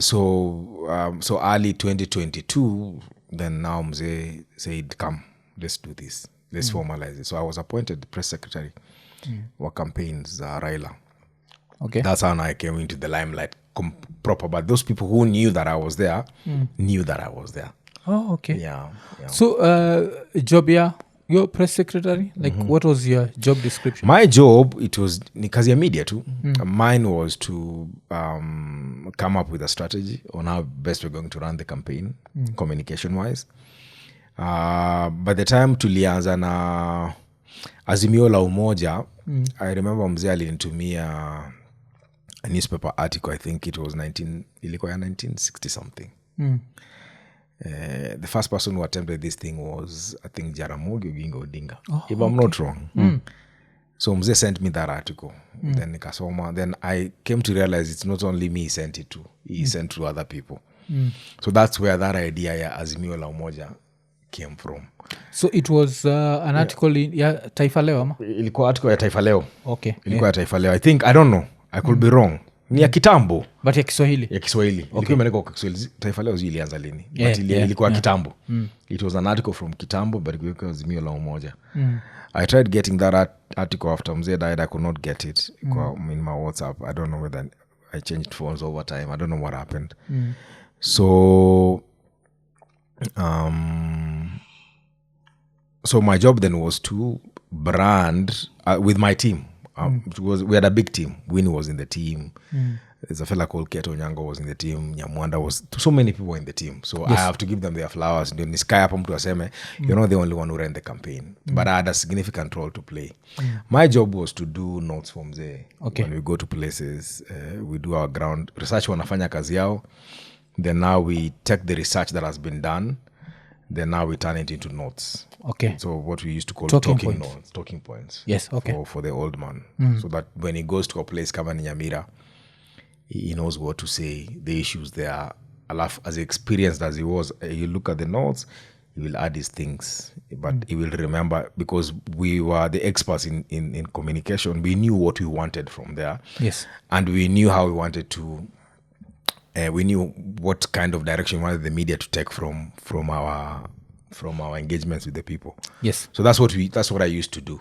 So early 2022, then now Mzee said, come, let's do this. Let's formalize it. So I was appointed press secretary for campaigns, Raila. That's how I came into the limelight proper. But those people who knew that I was there, knew that I was there. Yeah. So job, your press secretary, like what was your job description? My job, it was ni kazi ya media too. Mine was to come up with a strategy on how best we're going to run the campaign, communication wise. By the time tulianza na Azimio la Umoja, I remember Mzee alinitumia a newspaper article. I think it was 1960 something. The first person who attempted this thing was, I think, Jaramogi Oginga Odinga, if I'm not wrong. So mzee sent me that article. Then nikasoma. Then I came to realize it's not only me he sent it to. He sent to other people. So that's where that idea ya Azimio la Umoja came from. So it was an article ya Taifa Leo ama? Ilikuwa article ya Taifa Leo. Okay. Ilikuwa ya Taifa Leo. I think, I don't know. I could be wrong. Ni ya kitambo. But ya Kiswahili? Ya Kiswahili. Ilikuwa imeandikwa kwa Kiswahili. Taifa Leo ilianza lini. Yeah, But ilikuwa kitambo. It was an article from kitambo, but ilikuwa Azimio la Umoja. I tried getting that article after mzee died. I could not get it in my WhatsApp. I don't know whether I changed phones over time. I don't know what happened. So my job then was to brand with my team. We had a big team. Winnie was in the team. There's a fella called Keto Nyango was in the team. Nyamwanda was, so many people were in the team. So I have to give them their flowers. Ndio nisky up mtu aseme, you're not the only one who ran the campaign. But I had a significant role to play. My job was to do notes for mzee. Okay. When we go to places, we do our ground research, wanafanya kazi yao. Then now we take the research that has been done. Then now we turn it into notes. Okay. So what we used to call Talking talking points. notes, talking points. Yes, okay. For the old man. So that when he goes to a place kama ni Nyamira, he knows what to say, the issues there. As experienced as he was, you look at the notes, he will add his things. But he will remember, because we were the experts in communication. We knew what we wanted from there. Yes. And we knew how we wanted to... we knew what kind of direction we wanted the media to take from our engagements with the people. Yes. So that's what I used to do.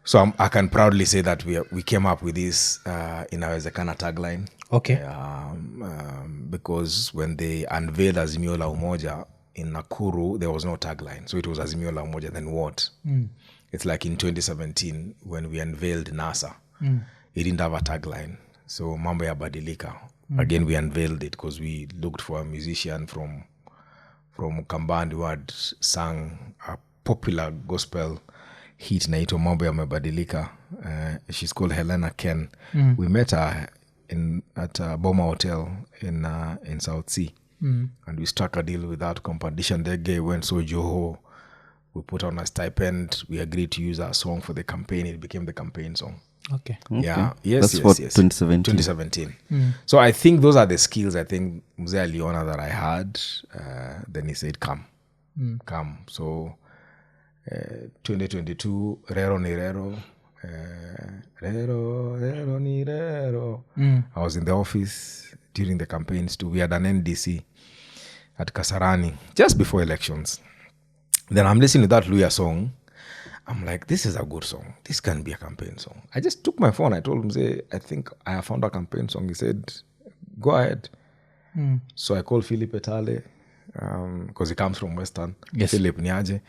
So I can proudly say that we came up with this inawezekana tagline. Okay. Because when they unveiled Azimio la Umoja in Nakuru, there was no tagline. So it was Azimio la Umoja, then what? It's like in 2017 when we unveiled NASA. It didn't have a tagline. So mambo ya badilika. Again, we unveiled it because we looked for a musician from Kamband who had sung a popular gospel hit naitwa mambo ya mabadilika. She's called Helena Ken. We met her at Boma Hotel in South Sea. And we struck a deal with that competition. The guy went so Joho. We put on a stipend. We agreed to use our song for the campaign. It became the campaign song. Okay. Yeah. Yes. That's what 2017. 2017. So I think those are the skills I think Mzee aliona that I had. Then he said, come. So 2022, Rero ni Rero. Rero ni Rero. I was in the office during the campaigns too. We had an NDC at Kasarani just before elections. Then I'm listening to that Luya song. I'm like, this is a good song. This can be a campaign song. I just took my phone. I told him, say, I think I have found a campaign song. He said, go ahead. So I called Philip Etale, because he comes from Western. Yes. Philip Niaje.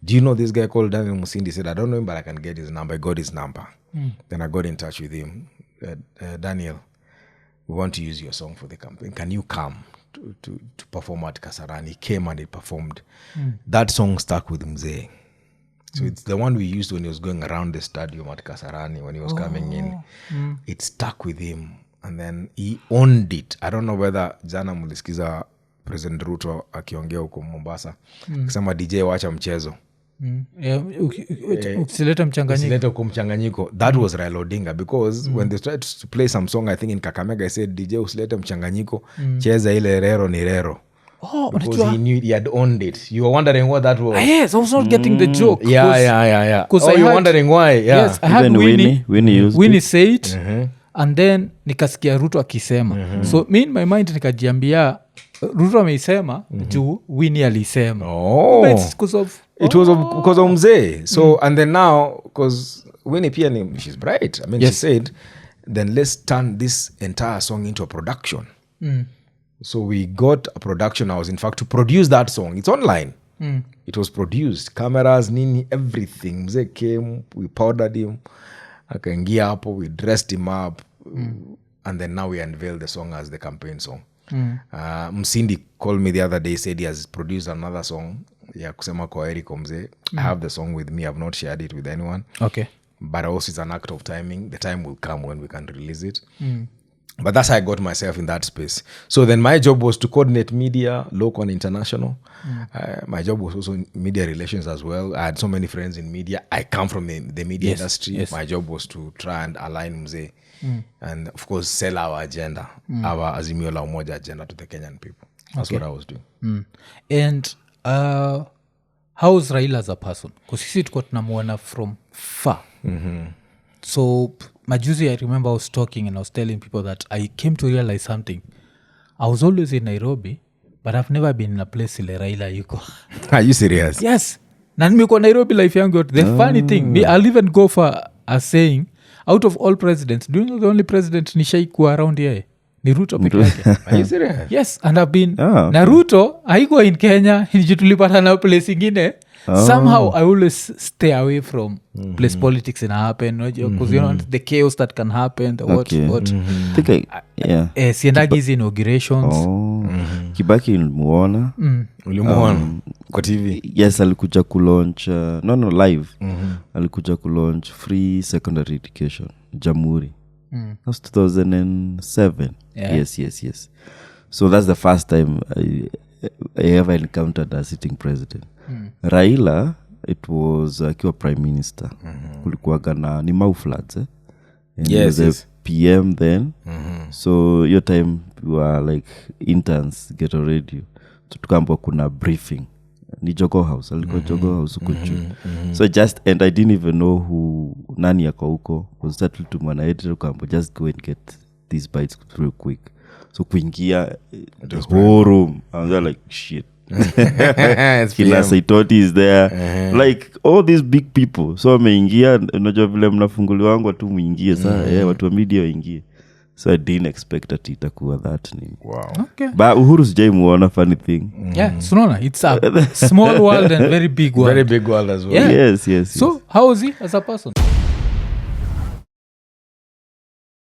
Do you know this guy called Daniel Musindi? He said, I don't know him, but I can get his number. I got his number. Then I got in touch with him. Daniel, we want to use your song for the campaign. Can you come to perform at Kasarani? He came and he performed. That song stuck with Mzee. So it's the one we used when he was going around the stadium at Kasarani, when he was coming in. It stuck with him. And then he owned it. I don't know whether jana mulisikiza President Ruto akiongea huko Mombasa. Akisema DJ wacha mchezo. Usileta mchanganyiko. That was Raila Odinga, because when they tried to play some song, I think in Kakamega, I said, DJ usileta mchanganyiko, cheza ile Rero ni Rero. Oh, because he knew he had owned it. You were wondering what that was. Yes, I was not getting the joke. Yeah. Because you were wondering why. Yeah. Yes, I had Winnie used Winnie say it, and then nikasikia Ruto akisema. So me in my mind nikajiambia Ruto ameisema juu Winnie alisema. Oh. But it's because of... It was because of Mzee. So, and then now, because Winnie pia she's bright. I mean, she said, then let's turn this entire song into a production. So we got a production house, in fact, to produce that song. It's online. It was produced. Cameras, Nini, everything. Mzee came, we powdered him. Akaingia hapo, we dressed him up. And then now we unveiled the song as the campaign song. Msindi called me the other day, said he has produced another song. Ya kusema kwa Eric Mzee. I have the song with me. I've not shared it with anyone. Okay. But also it's an act of timing. The time will come when we can release it. But that's how I got myself in that space. So then my job was to coordinate media, local and international. My job was also media relations as well. I had so many friends in media. I come from the media industry. Yes. My job was to try and align Mzee and, of course, sell our agenda, our Azimio la Umoja agenda to the Kenyan people. That's what I was doing. And how's Raila as a person? Because sisi tuko tunamuona from far. So majuzi I remember I was talking and I was telling people that I came to realize something. I was always in Nairobi, but I've never been in a place ile Raila yuko. Are you serious? Yes. Na nimekuwa Nairobi life yangu yote. The funny thing, I'll even go for a saying, out of all presidents, do you know the only president nishaikuwa around here? Ni Ruto peke yake. Are you serious? Yes, and I've been okay. na Ruto haikuwa in Kenya, nijitulipata na place ingine. Somehow I always stay away from place politics in happen, because you know the chaos that can happen, the what. I think Siendagi hizi inaugurations. Kibaki muona Ulimuona kwa TV? Yes, alikuja kulaunch live. Alikuja kulaunch free secondary education Jamhuri. That's 2007. Yes. So that's the first time I ever encountered a sitting president. Raila, it was akiwa prime minister. Kulikuwaga na ni Mau floods, and he was a PM then. So your time we were like interns, get a radio. Tukaambwa kuna briefing. Ni Jogo House, alikuwa Jogo House huko juu. So and I didn't even know who nani yako huko. Was that to mwana editor tukaambwa just go and get these bites real quick. So kuingia the whole room, I was like shit. Kila Saitoti is there, like all these big people. So ameingia, unajua vile mnafunguliwa wangu tu muingie saa watu wa media waingie. So I didn't expect that itakuwa that name. Wow. Okay. But Uhuru sijaimuona, funny thing. Yeah, so no, it's a small world and very big world. Very big world as well. Yeah. Yes. So how is he as a person?